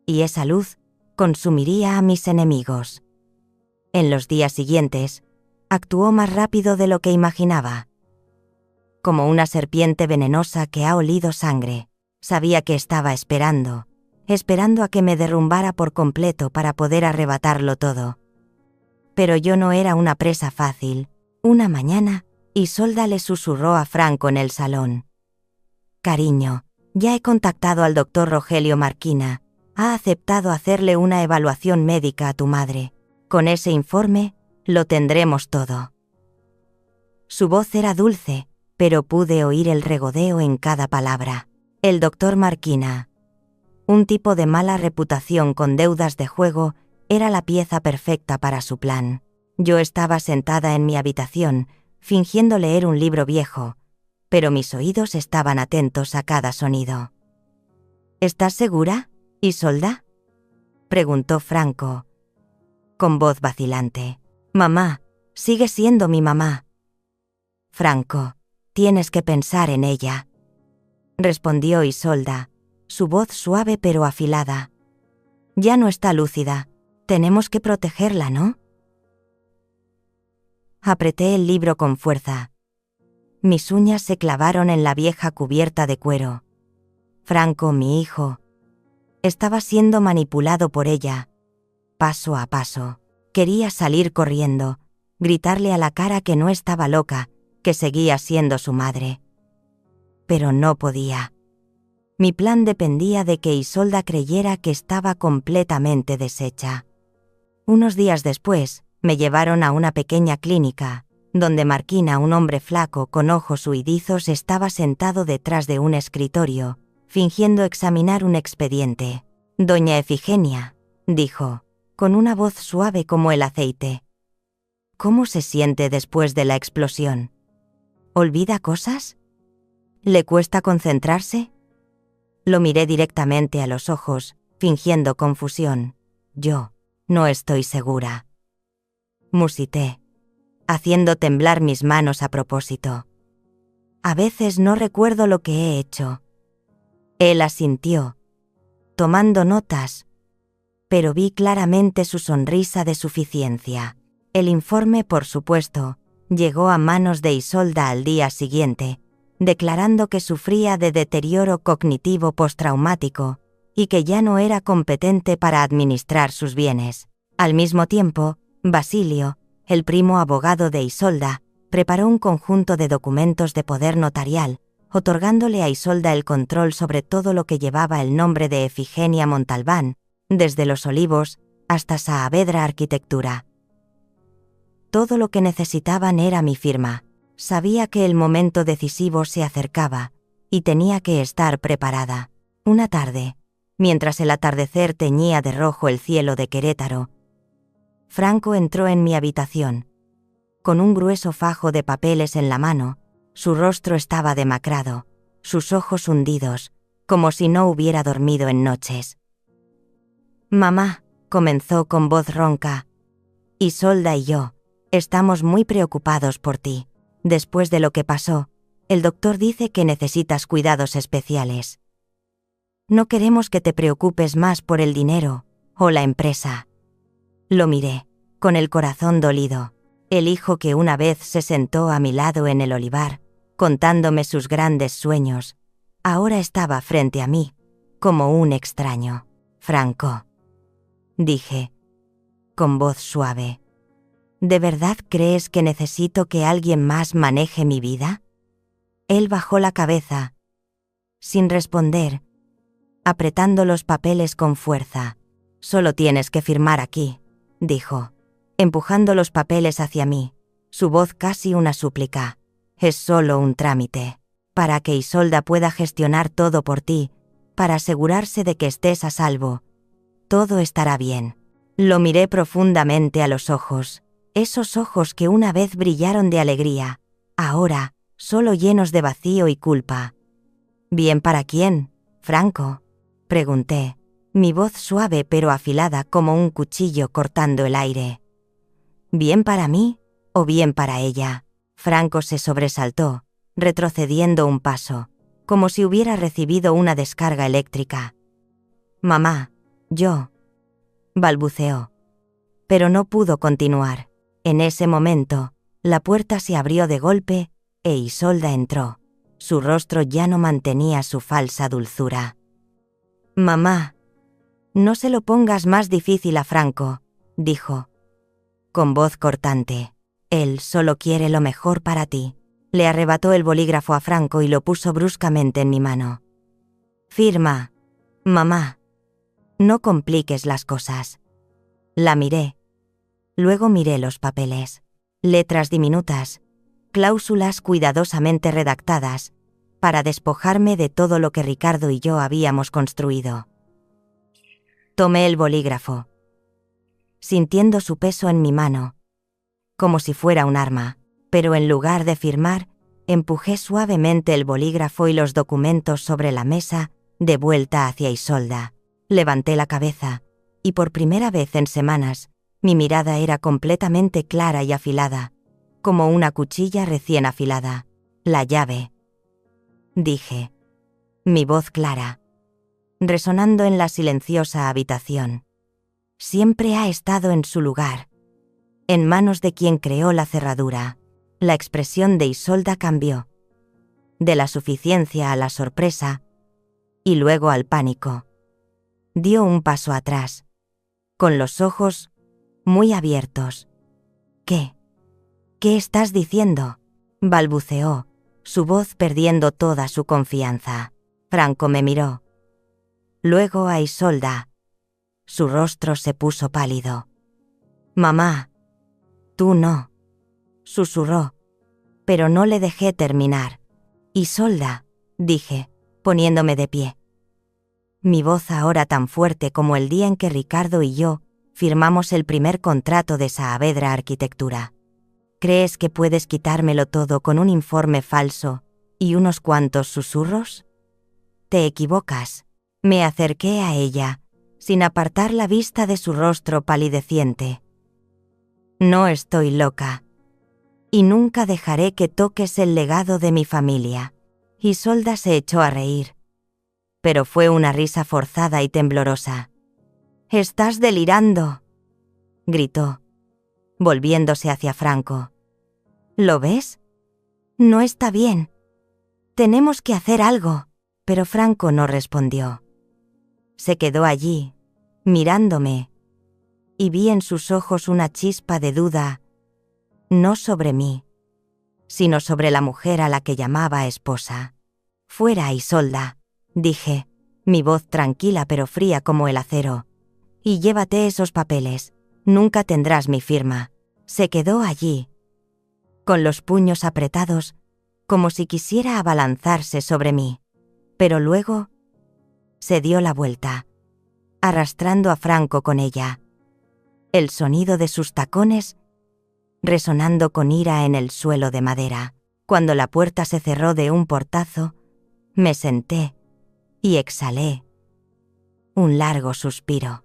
y esa luz consumiría a mis enemigos. En los días siguientes, actuó más rápido de lo que imaginaba. Como una serpiente venenosa que ha olido sangre, sabía que estaba esperando a que me derrumbara por completo para poder arrebatarlo todo. Pero yo no era una presa fácil. Una mañana, Isolda le susurró a Franco en el salón: «Cariño, ya he contactado al doctor Rogelio Marquina. Ha aceptado hacerle una evaluación médica a tu madre. Con ese informe, lo tendremos todo». Su voz era dulce, pero pude oír el regodeo en cada palabra. «El doctor Marquina Un tipo de mala reputación con deudas de juego era la pieza perfecta para su plan. Yo estaba sentada en mi habitación, fingiendo leer un libro viejo, pero mis oídos estaban atentos a cada sonido. ¿Estás segura, Isolda?, preguntó Franco, con voz vacilante. Mamá, sigue siendo mi mamá. Franco, tienes que pensar en ella, respondió Isolda, su voz suave pero afilada. Ya no está lúcida. Tenemos que protegerla, ¿no? Apreté el libro con fuerza. Mis uñas se clavaron en la vieja cubierta de cuero. Franco, mi hijo, estaba siendo manipulado por ella, paso a paso. Quería salir corriendo, gritarle a la cara que no estaba loca, que seguía siendo su madre. Pero no podía. Mi plan dependía de que Isolda creyera que estaba completamente deshecha. Unos días después, me llevaron a una pequeña clínica, donde Marquina, un hombre flaco con ojos huidizos, estaba sentado detrás de un escritorio, fingiendo examinar un expediente. «Doña Efigenia», dijo, con una voz suave como el aceite. «¿Cómo se siente después de la explosión? ¿Olvida cosas? ¿Le cuesta concentrarse?» Lo miré directamente a los ojos, fingiendo confusión. «Yo no estoy segura», musité, haciendo temblar mis manos a propósito. «A veces no recuerdo lo que he hecho». Él asintió, tomando notas, pero vi claramente su sonrisa de suficiencia. El informe, por supuesto, llegó a manos de Isolda al día siguiente, declarando que sufría de deterioro cognitivo postraumático y que ya no era competente para administrar sus bienes. Al mismo tiempo, Basilio, el primo abogado de Isolda, preparó un conjunto de documentos de poder notarial, otorgándole a Isolda el control sobre todo lo que llevaba el nombre de Efigenia Montalbán, desde Los Olivos hasta Saavedra Arquitectura. Todo lo que necesitaban era mi firma. Sabía que el momento decisivo se acercaba, y tenía que estar preparada. Una tarde, mientras el atardecer teñía de rojo el cielo de Querétaro, Franco entró en mi habitación. Con un grueso fajo de papeles en la mano, su rostro estaba demacrado, sus ojos hundidos, como si no hubiera dormido en noches. «Mamá», comenzó con voz ronca, «Isolda y yo estamos muy preocupados por ti. Después de lo que pasó, el doctor dice que necesitas cuidados especiales. No queremos que te preocupes más por el dinero o la empresa». Lo miré, con el corazón dolido. El hijo que una vez se sentó a mi lado en el olivar, contándome sus grandes sueños, ahora estaba frente a mí, como un extraño. «Franco», dije, con voz suave, ¿de verdad crees que necesito que alguien más maneje mi vida? Él bajó la cabeza, sin responder, apretando los papeles con fuerza. «Solo tienes que firmar aquí», dijo, empujando los papeles hacia mí, su voz casi una súplica. «Es solo un trámite, para que Isolda pueda gestionar todo por ti, para asegurarse de que estés a salvo. Todo estará bien». Lo miré profundamente a los ojos, esos ojos que una vez brillaron de alegría, ahora, solo llenos de vacío y culpa. «¿Bien para quién, Franco?», pregunté, mi voz suave pero afilada como un cuchillo cortando el aire. «¿Bien para mí o bien para ella?». Franco se sobresaltó, retrocediendo un paso, como si hubiera recibido una descarga eléctrica. «Mamá, yo», balbuceó, pero no pudo continuar. En ese momento, la puerta se abrió de golpe e Isolda entró. Su rostro ya no mantenía su falsa dulzura. «Mamá, no se lo pongas más difícil a Franco», dijo, con voz cortante. «Él solo quiere lo mejor para ti». Le arrebató el bolígrafo a Franco y lo puso bruscamente en mi mano. «Firma, mamá. No compliques las cosas». La miré. Luego miré los papeles. Letras diminutas, cláusulas cuidadosamente redactadas, para despojarme de todo lo que Ricardo y yo habíamos construido. Tomé el bolígrafo, sintiendo su peso en mi mano, como si fuera un arma, pero en lugar de firmar, empujé suavemente el bolígrafo y los documentos sobre la mesa, de vuelta hacia Isolda. Levanté la cabeza, y por primera vez en semanas, mi mirada era completamente clara y afilada, como una cuchilla recién afilada. La llave, dije, mi voz clara, resonando en la silenciosa habitación. Siempre ha estado en su lugar, en manos de quien creó la cerradura. La expresión de Isolda cambió, de la suficiencia a la sorpresa, y luego al pánico. Dio un paso atrás, con los ojos muy abiertos. ¿Qué? ¿Qué estás diciendo?, balbuceó, su voz perdiendo toda su confianza. Franco me miró. Luego a Isolda. Su rostro se puso pálido. «Mamá, tú no», susurró, pero no le dejé terminar. «Isolda», dije, poniéndome de pie. Mi voz ahora tan fuerte como el día en que Ricardo y yo firmamos el primer contrato de Saavedra Arquitectura. ¿Crees que puedes quitármelo todo con un informe falso y unos cuantos susurros? Te equivocas. Me acerqué a ella, sin apartar la vista de su rostro palideciente. No estoy loca. Y nunca dejaré que toques el legado de mi familia. Isolda se echó a reír. Pero fue una risa forzada y temblorosa. «¡Estás delirando!», gritó, volviéndose hacia Franco. «¿Lo ves? No está bien. Tenemos que hacer algo». Pero Franco no respondió. Se quedó allí, mirándome, y vi en sus ojos una chispa de duda, no sobre mí, sino sobre la mujer a la que llamaba esposa. «Fuera, Isolda», dije, mi voz tranquila pero fría como el acero. «Y llévate esos papeles, nunca tendrás mi firma». Se quedó allí, con los puños apretados, como si quisiera abalanzarse sobre mí. Pero luego se dio la vuelta, arrastrando a Franco con ella. El sonido de sus tacones resonando con ira en el suelo de madera. Cuando la puerta se cerró de un portazo, me senté y exhalé un largo suspiro.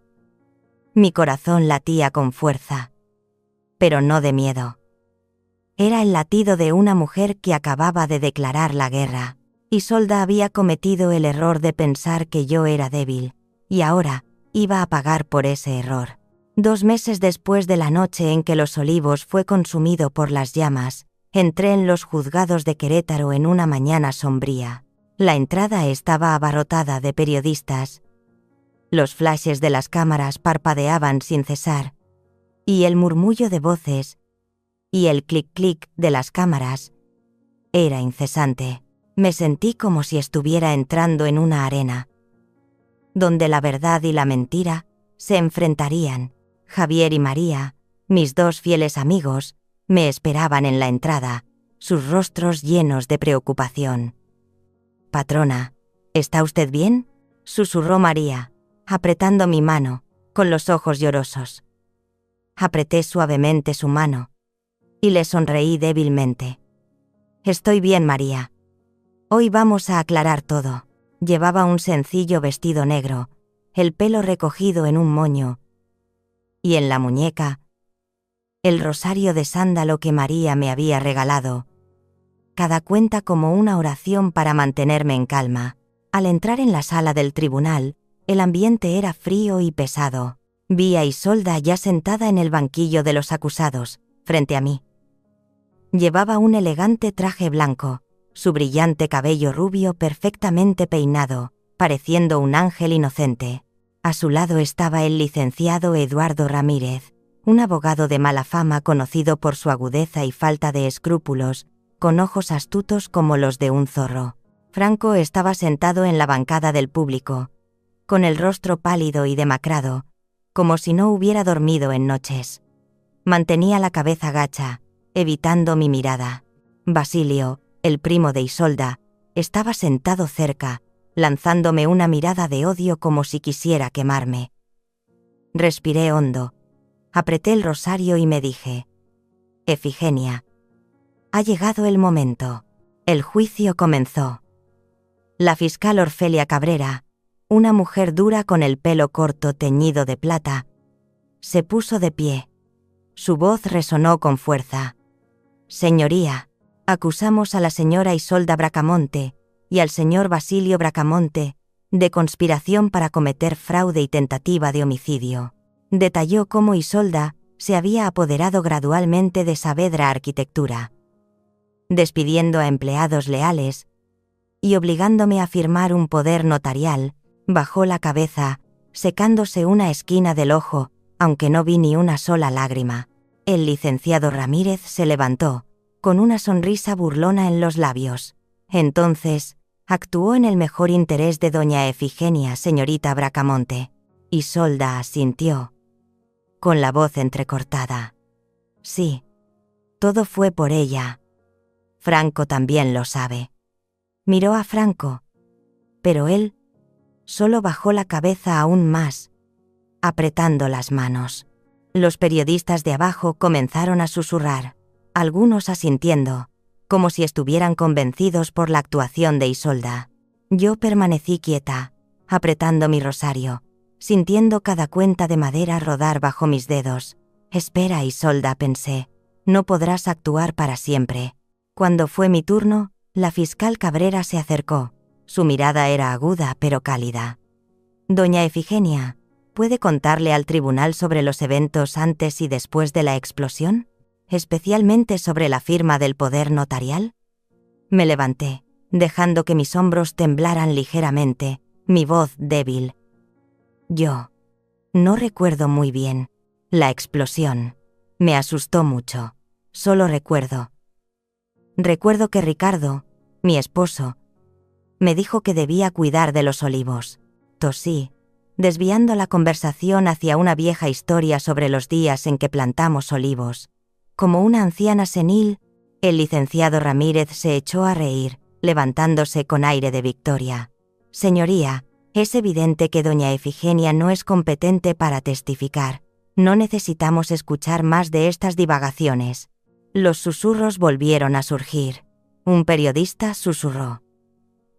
Mi corazón latía con fuerza, pero no de miedo. Era el latido de una mujer que acababa de declarar la guerra. Isolda había cometido el error de pensar que yo era débil, y ahora iba a pagar por ese error. 2 meses después de la noche en que Los Olivos fue consumido por las llamas, entré en los juzgados de Querétaro en una mañana sombría. La entrada estaba abarrotada de periodistas. Los flashes de las cámaras parpadeaban sin cesar, y el murmullo de voces y el clic-clic de las cámaras era incesante. Me sentí como si estuviera entrando en una arena, donde la verdad y la mentira se enfrentarían. Javier y María, mis 2 fieles amigos, me esperaban en la entrada, sus rostros llenos de preocupación. «Patrona, ¿está usted bien?», susurró María, apretando mi mano, con los ojos llorosos. Apreté suavemente su mano, y le sonreí débilmente. «Estoy bien, María. Hoy vamos a aclarar todo». Llevaba un sencillo vestido negro, el pelo recogido en un moño, y en la muñeca, el rosario de sándalo que María me había regalado. Cada cuenta como una oración para mantenerme en calma. Al entrar en la sala del tribunal, el ambiente era frío y pesado. Vi a Isolda ya sentada en el banquillo de los acusados, frente a mí. Llevaba un elegante traje blanco, su brillante cabello rubio perfectamente peinado, pareciendo un ángel inocente. A su lado estaba el licenciado Eduardo Ramírez, un abogado de mala fama conocido por su agudeza y falta de escrúpulos, con ojos astutos como los de un zorro. Franco estaba sentado en la bancada del público, con el rostro pálido y demacrado, como si no hubiera dormido en noches. Mantenía la cabeza gacha, evitando mi mirada. Basilio, el primo de Isolda, estaba sentado cerca, lanzándome una mirada de odio como si quisiera quemarme. Respiré hondo. Apreté el rosario y me dije: Efigenia. Ha llegado el momento. El juicio comenzó. La fiscal Orfelia Cabrera, una mujer dura con el pelo corto teñido de plata, se puso de pie. Su voz resonó con fuerza. Señoría, acusamos a la señora Isolda Bracamonte y al señor Basilio Bracamonte de conspiración para cometer fraude y tentativa de homicidio. Detalló cómo Isolda se había apoderado gradualmente de Saavedra Arquitectura, despidiendo a empleados leales y obligándome a firmar un poder notarial. Bajó la cabeza, secándose una esquina del ojo, aunque no vi ni una sola lágrima. El licenciado Ramírez se levantó, con una sonrisa burlona en los labios. Entonces, actuó en el mejor interés de doña Efigenia, señorita Bracamonte. Isolda asintió, con la voz entrecortada. Sí, todo fue por ella. Franco también lo sabe. Miró a Franco, pero él solo bajó la cabeza aún más, apretando las manos. Los periodistas de abajo comenzaron a susurrar, algunos asintiendo, como si estuvieran convencidos por la actuación de Isolda. Yo permanecí quieta, apretando mi rosario, sintiendo cada cuenta de madera rodar bajo mis dedos. Espera, Isolda, pensé, no podrás actuar para siempre. Cuando fue mi turno, la fiscal Cabrera se acercó. Su mirada era aguda pero cálida. Doña Efigenia, ¿puede contarle al tribunal sobre los eventos antes y después de la explosión? ¿Especialmente sobre la firma del poder notarial? Me levanté, dejando que mis hombros temblaran ligeramente, mi voz débil. Yo no recuerdo muy bien. La explosión me asustó mucho. Solo recuerdo que Ricardo, mi esposo, me dijo que debía cuidar de los olivos. Tosí, desviando la conversación hacia una vieja historia sobre los días en que plantamos olivos. Como una anciana senil, el licenciado Ramírez se echó a reír, levantándose con aire de victoria. Señoría, es evidente que doña Efigenia no es competente para testificar. No necesitamos escuchar más de estas divagaciones. Los susurros volvieron a surgir. Un periodista susurró: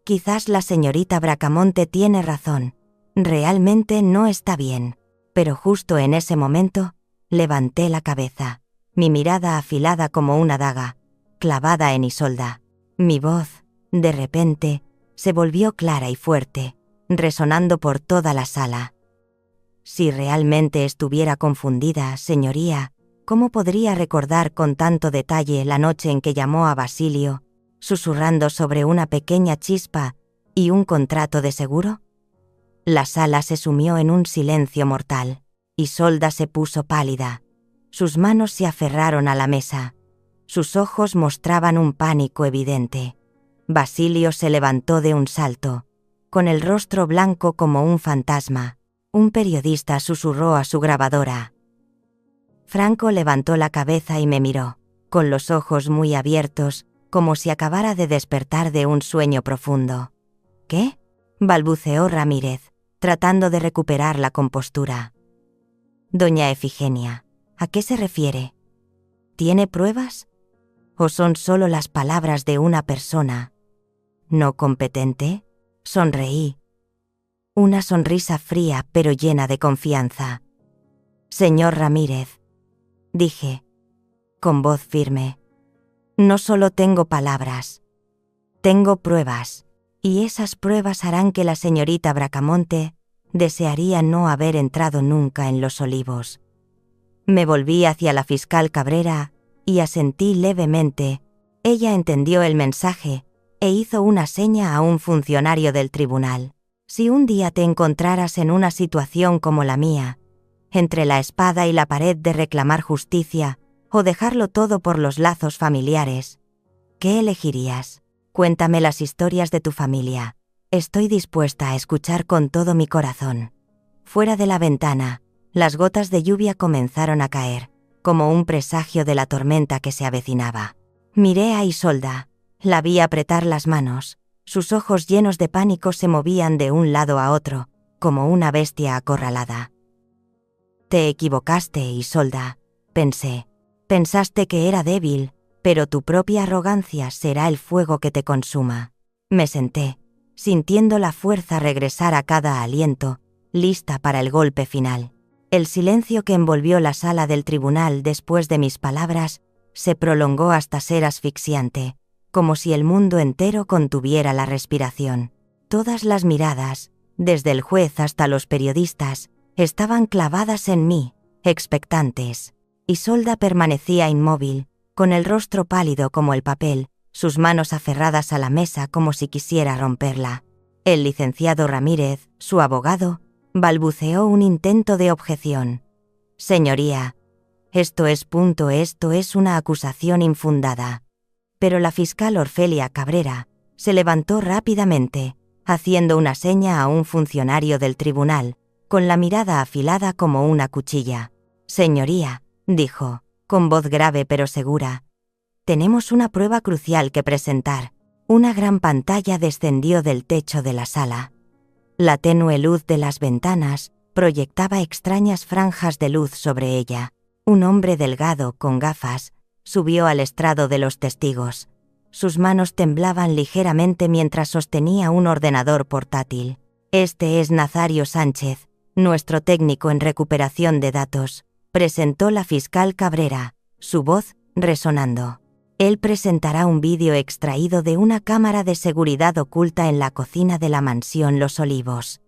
Quizás la señorita Bracamonte tiene razón. Realmente no está bien. Pero justo en ese momento, levanté la cabeza, mi mirada afilada como una daga, clavada en Isolda. Mi voz, de repente, se volvió clara y fuerte, resonando por toda la sala. Si realmente estuviera confundida, señoría, ¿cómo podría recordar con tanto detalle la noche en que llamó a Basilio, susurrando sobre una pequeña chispa y un contrato de seguro? La sala se sumió en un silencio mortal. Isolda se puso pálida. Sus manos se aferraron a la mesa. Sus ojos mostraban un pánico evidente. Basilio se levantó de un salto, con el rostro blanco como un fantasma. Un periodista susurró a su grabadora. Franco levantó la cabeza y me miró, con los ojos muy abiertos, como si acabara de despertar de un sueño profundo. ¿Qué?, balbuceó Ramírez, tratando de recuperar la compostura. Doña Efigenia, ¿a qué se refiere? ¿Tiene pruebas? ¿O son solo las palabras de una persona no competente? Sonreí. Una sonrisa fría pero llena de confianza. Señor Ramírez, dije, con voz firme, no solo tengo palabras, tengo pruebas, y esas pruebas harán que la señorita Bracamonte desearía no haber entrado nunca en Los Olivos. Me volví hacia la fiscal Cabrera y asentí levemente. Ella entendió el mensaje e hizo una seña a un funcionario del tribunal. Si un día te encontraras en una situación como la mía, entre la espada y la pared de reclamar justicia o dejarlo todo por los lazos familiares, ¿qué elegirías? Cuéntame las historias de tu familia. Estoy dispuesta a escuchar con todo mi corazón. Fuera de la ventana, las gotas de lluvia comenzaron a caer, como un presagio de la tormenta que se avecinaba. Miré a Isolda, la vi apretar las manos. Sus ojos llenos de pánico se movían de un lado a otro, como una bestia acorralada. Te equivocaste, Isolda, pensé. Pensaste que era débil, pero tu propia arrogancia será el fuego que te consuma. Me senté, sintiendo la fuerza regresar a cada aliento, lista para el golpe final. El silencio que envolvió la sala del tribunal después de mis palabras se prolongó hasta ser asfixiante, como si el mundo entero contuviera la respiración. Todas las miradas, desde el juez hasta los periodistas, estaban clavadas en mí, expectantes. Isolda permanecía inmóvil, con el rostro pálido como el papel, sus manos aferradas a la mesa como si quisiera romperla. El licenciado Ramírez, su abogado, balbuceó un intento de objeción. Señoría, esto es una acusación infundada. Pero la fiscal Orfelia Cabrera se levantó rápidamente, haciendo una seña a un funcionario del tribunal, con la mirada afilada como una cuchilla. Señoría, dijo, con voz grave pero segura, tenemos una prueba crucial que presentar. Una gran pantalla descendió del techo de la sala. La tenue luz de las ventanas proyectaba extrañas franjas de luz sobre ella. Un hombre delgado, con gafas, subió al estrado de los testigos. Sus manos temblaban ligeramente mientras sostenía un ordenador portátil. Este es Nazario Sánchez, nuestro técnico en recuperación de datos, presentó la fiscal Cabrera, su voz resonando. Él presentará un vídeo extraído de una cámara de seguridad oculta en la cocina de la mansión Los Olivos.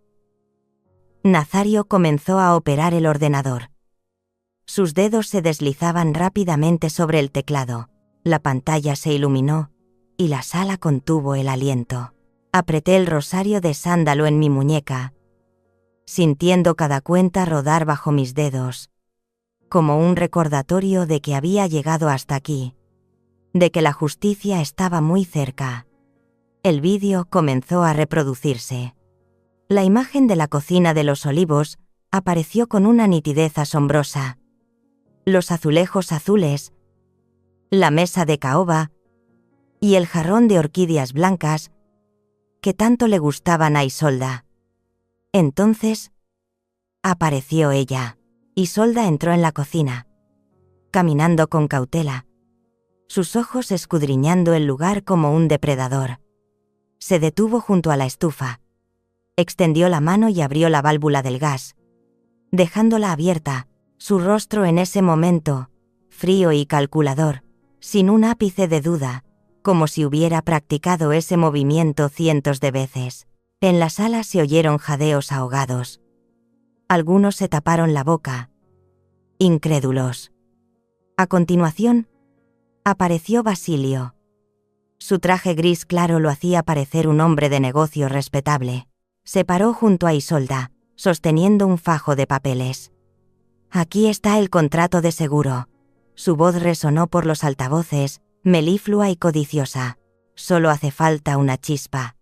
Nazario comenzó a operar el ordenador. Sus dedos se deslizaban rápidamente sobre el teclado, la pantalla se iluminó, y la sala contuvo el aliento. Apreté el rosario de sándalo en mi muñeca, sintiendo cada cuenta rodar bajo mis dedos, como un recordatorio de que había llegado hasta aquí, de que la justicia estaba muy cerca. El vídeo comenzó a reproducirse. La imagen de la cocina de Los Olivos apareció con una nitidez asombrosa. Los azulejos azules, la mesa de caoba y el jarrón de orquídeas blancas que tanto le gustaban a Isolda. Entonces, apareció ella. Isolda entró en la cocina, caminando con cautela, sus ojos escudriñando el lugar como un depredador. Se detuvo junto a la estufa, extendió la mano y abrió la válvula del gas, dejándola abierta, su rostro en ese momento, frío y calculador, sin un ápice de duda, como si hubiera practicado ese movimiento cientos de veces. En la sala se oyeron jadeos ahogados. Algunos se taparon la boca, incrédulos. A continuación, apareció Basilio. Su traje gris claro lo hacía parecer un hombre de negocio respetable. Se paró junto a Isolda, sosteniendo un fajo de papeles. Aquí está el contrato de seguro. Su voz resonó por los altavoces, meliflua y codiciosa. Solo hace falta una chispa.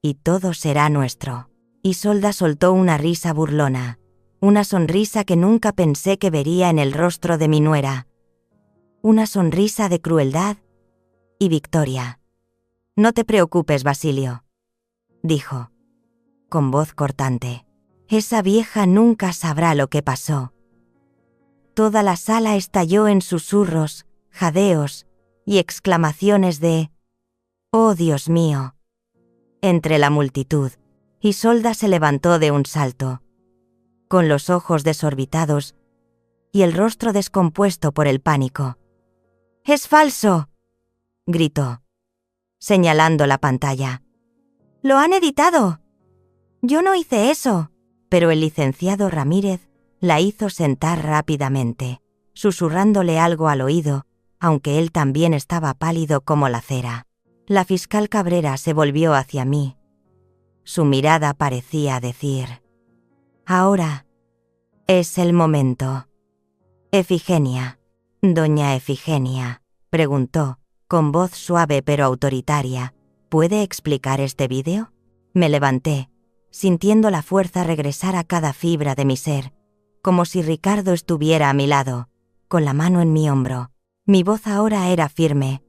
Y todo será nuestro. Isolda soltó una risa burlona, una sonrisa que nunca pensé que vería en el rostro de mi nuera. Una sonrisa de crueldad y victoria. No te preocupes, Basilio, dijo, con voz cortante. Esa vieja nunca sabrá lo que pasó. Toda la sala estalló en susurros, jadeos y exclamaciones de «¡Oh, Dios mío!». Entre la multitud, Isolda se levantó de un salto, con los ojos desorbitados y el rostro descompuesto por el pánico. «¡Es falso!», gritó, señalando la pantalla. «¡Lo han editado! Yo no hice eso». Pero el licenciado Ramírez la hizo sentar rápidamente, susurrándole algo al oído, aunque él también estaba pálido como la cera. La fiscal Cabrera se volvió hacia mí. Su mirada parecía decir: «Ahora es el momento». «Efigenia, doña Efigenia», preguntó, con voz suave pero autoritaria, «¿puede explicar este vídeo?». Me levanté, sintiendo la fuerza regresar a cada fibra de mi ser, como si Ricardo estuviera a mi lado, con la mano en mi hombro. Mi voz ahora era firme,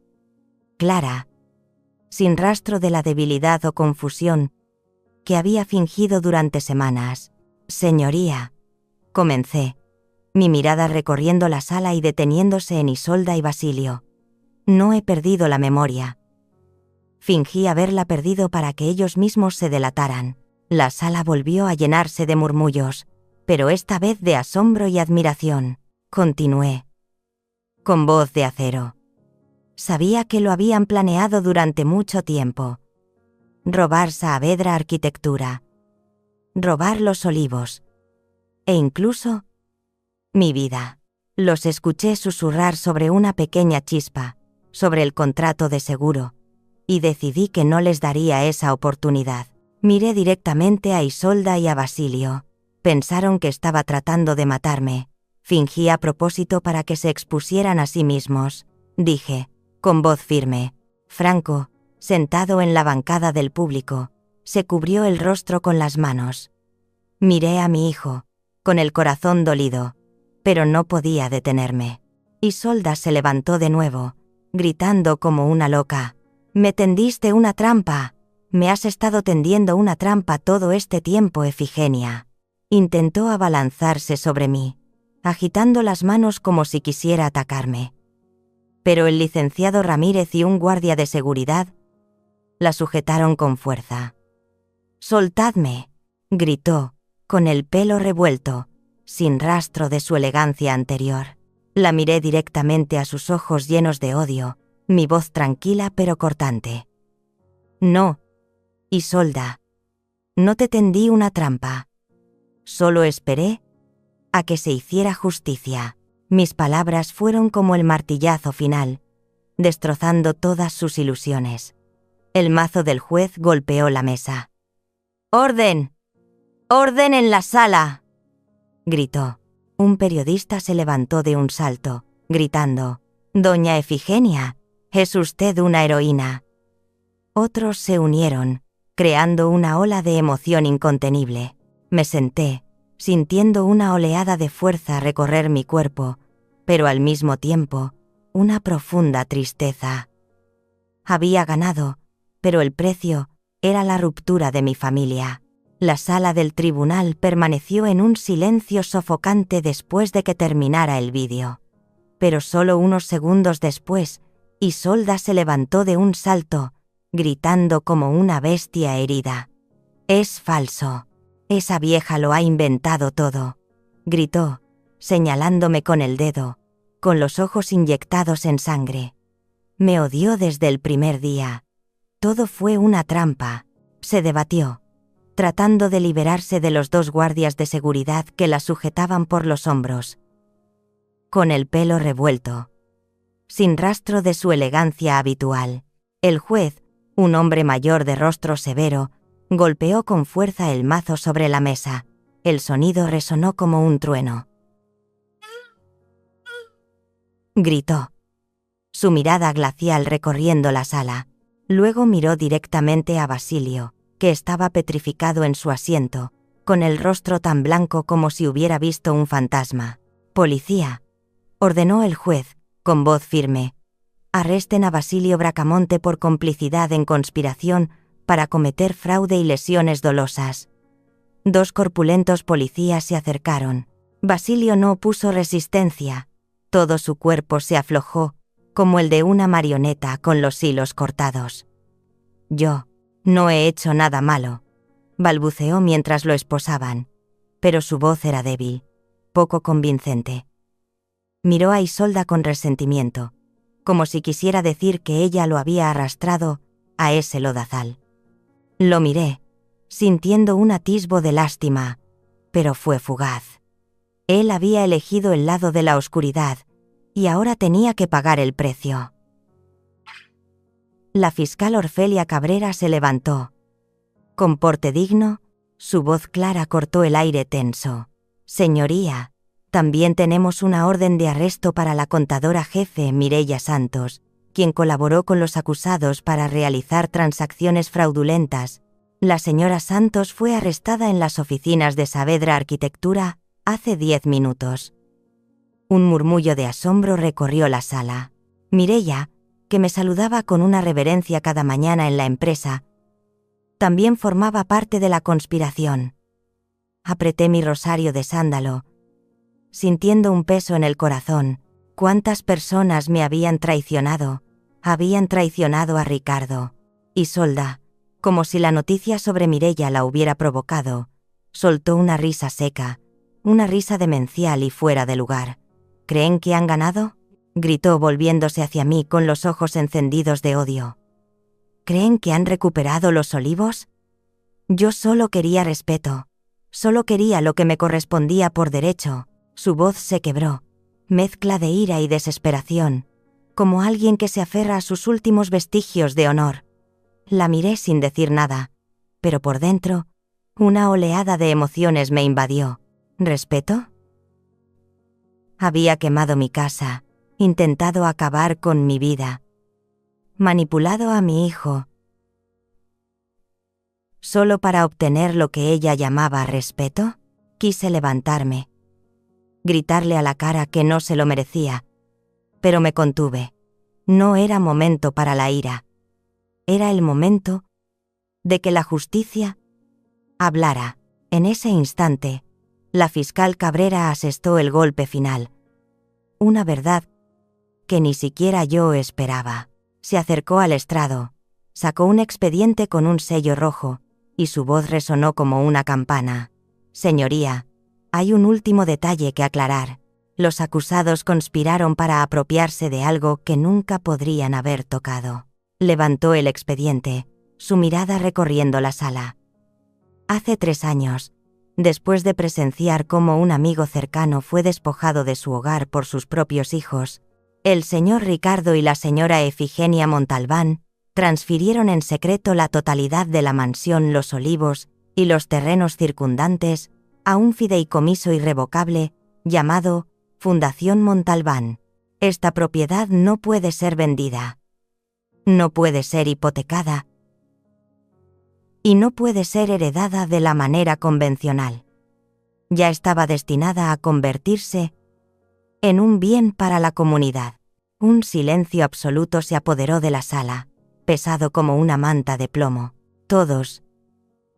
clara, sin rastro de la debilidad o confusión que había fingido durante semanas. «Señoría», comencé, mi mirada recorriendo la sala y deteniéndose en Isolda y Basilio. No he perdido la memoria. Fingí haberla perdido para que ellos mismos se delataran. La sala volvió a llenarse de murmullos, pero esta vez de asombro y admiración. Continué. Con voz de acero. Sabía que lo habían planeado durante mucho tiempo. Robar Saavedra Arquitectura. Robar Los Olivos. E incluso mi vida. Los escuché susurrar sobre una pequeña chispa, sobre el contrato de seguro, y decidí que no les daría esa oportunidad. Miré directamente a Isolda y a Basilio. Pensaron que estaba tratando de matarme. Fingí a propósito para que se expusieran a sí mismos. Dije, con voz firme. Franco, sentado en la bancada del público, se cubrió el rostro con las manos. Miré a mi hijo, con el corazón dolido, pero no podía detenerme. Isolda se levantó de nuevo, gritando como una loca. «Me tendiste una trampa. Me has estado tendiendo una trampa todo este tiempo, Efigenia». Intentó abalanzarse sobre mí, agitando las manos como si quisiera atacarme. Pero el licenciado Ramírez y un guardia de seguridad la sujetaron con fuerza. «Soltadme», gritó, con el pelo revuelto, sin rastro de su elegancia anterior. La miré directamente a sus ojos llenos de odio, mi voz tranquila pero cortante. «No, Isolda, no te tendí una trampa. Solo esperé a que se hiciera justicia». Mis palabras fueron como el martillazo final, destrozando todas sus ilusiones. El mazo del juez golpeó la mesa. «¡Orden! ¡Orden en la sala!», gritó. Un periodista se levantó de un salto, gritando: «Doña Efigenia, es usted una heroína». Otros se unieron, creando una ola de emoción incontenible. Me senté, sintiendo una oleada de fuerza recorrer mi cuerpo, pero al mismo tiempo, una profunda tristeza. Había ganado, pero el precio era la ruptura de mi familia. La sala del tribunal permaneció en un silencio sofocante después de que terminara el vídeo. Pero solo unos segundos después, Isolda se levantó de un salto, gritando como una bestia herida. «Es falso. Esa vieja lo ha inventado todo», gritó, señalándome con el dedo, con los ojos inyectados en sangre. Me odió desde el primer día. Todo fue una trampa. Se debatió, tratando de liberarse de los dos guardias de seguridad que la sujetaban por los hombros. Con el pelo revuelto, sin rastro de su elegancia habitual, el juez, un hombre mayor de rostro severo, golpeó con fuerza el mazo sobre la mesa. El sonido resonó como un trueno. Gritó, su mirada glacial recorriendo la sala. Luego miró directamente a Basilio, que estaba petrificado en su asiento, con el rostro tan blanco como si hubiera visto un fantasma. «Policía», ordenó el juez, con voz firme, «arresten a Basilio Bracamonte por complicidad en conspiración para cometer fraude y lesiones dolosas». Dos corpulentos policías se acercaron. Basilio no opuso resistencia. Todo su cuerpo se aflojó, como el de una marioneta con los hilos cortados. «Yo no he hecho nada malo», balbuceó mientras lo esposaban, pero su voz era débil, poco convincente. Miró a Isolda con resentimiento, como si quisiera decir que ella lo había arrastrado a ese lodazal. Lo miré, sintiendo un atisbo de lástima, pero fue fugaz. Él había elegido el lado de la oscuridad y ahora tenía que pagar el precio. La fiscal Orfelia Cabrera se levantó. Con porte digno, su voz clara cortó el aire tenso. «Señoría, también tenemos una orden de arresto para la contadora jefe Mireia Santos, quien colaboró con los acusados para realizar transacciones fraudulentas. La señora Santos fue arrestada en las oficinas de Saavedra Arquitectura hace 10 minutos». Un murmullo de asombro recorrió la sala. Mireia, que me saludaba con una reverencia cada mañana en la empresa, también formaba parte de la conspiración. Apreté mi rosario de sándalo, sintiendo un peso en el corazón. ¿Cuántas personas me habían traicionado? Habían traicionado a Ricardo. Isolda, como si la noticia sobre Mireia la hubiera provocado, soltó una risa seca, una risa demencial y fuera de lugar. ¿Creen que han ganado?, gritó volviéndose hacia mí con los ojos encendidos de odio. ¿Creen que han recuperado los olivos? Yo solo quería respeto. Solo quería lo que me correspondía por derecho. Su voz se quebró, mezcla de ira y desesperación, como alguien que se aferra a sus últimos vestigios de honor. La miré sin decir nada, pero por dentro, una oleada de emociones me invadió. ¿Respeto? Había quemado mi casa, intentado acabar con mi vida, manipulado a mi hijo, solo para obtener lo que ella llamaba respeto. Quise levantarme, gritarle a la cara que no se lo merecía, pero me contuve. No era momento para la ira. Era el momento de que la justicia hablara. En ese instante, la fiscal Cabrera asestó el golpe final. Una verdad que ni siquiera yo esperaba. Se acercó al estrado, sacó un expediente con un sello rojo, y su voz resonó como una campana. Señoría, hay un último detalle que aclarar. Los acusados conspiraron para apropiarse de algo que nunca podrían haber tocado. Levantó el expediente, su mirada recorriendo la sala. Hace 3 años, después de presenciar cómo un amigo cercano fue despojado de su hogar por sus propios hijos, el señor Ricardo y la señora Efigenia Montalbán transfirieron en secreto la totalidad de la mansión Los Olivos y los terrenos circundantes a un fideicomiso irrevocable llamado Fundación Montalbán. Esta propiedad no puede ser vendida, no puede ser hipotecada y no puede ser heredada de la manera convencional. Ya estaba destinada a convertirse en un bien para la comunidad. Un silencio absoluto se apoderó de la sala, pesado como una manta de plomo. Todos,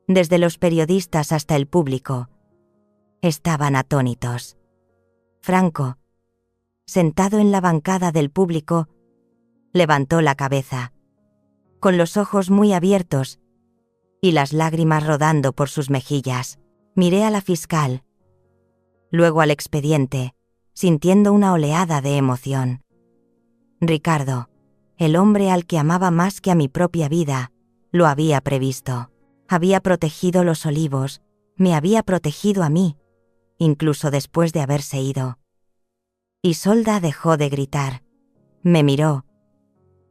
desde los periodistas hasta el público, estaban atónitos. Franco, sentado en la bancada del público, levantó la cabeza, con los ojos muy abiertos y las lágrimas rodando por sus mejillas. Miré a la fiscal, luego al expediente, sintiendo una oleada de emoción. Ricardo, el hombre al que amaba más que a mi propia vida, lo había previsto. Había protegido Los Olivos, me había protegido a mí, incluso después de haberse ido. Isolda dejó de gritar, me miró,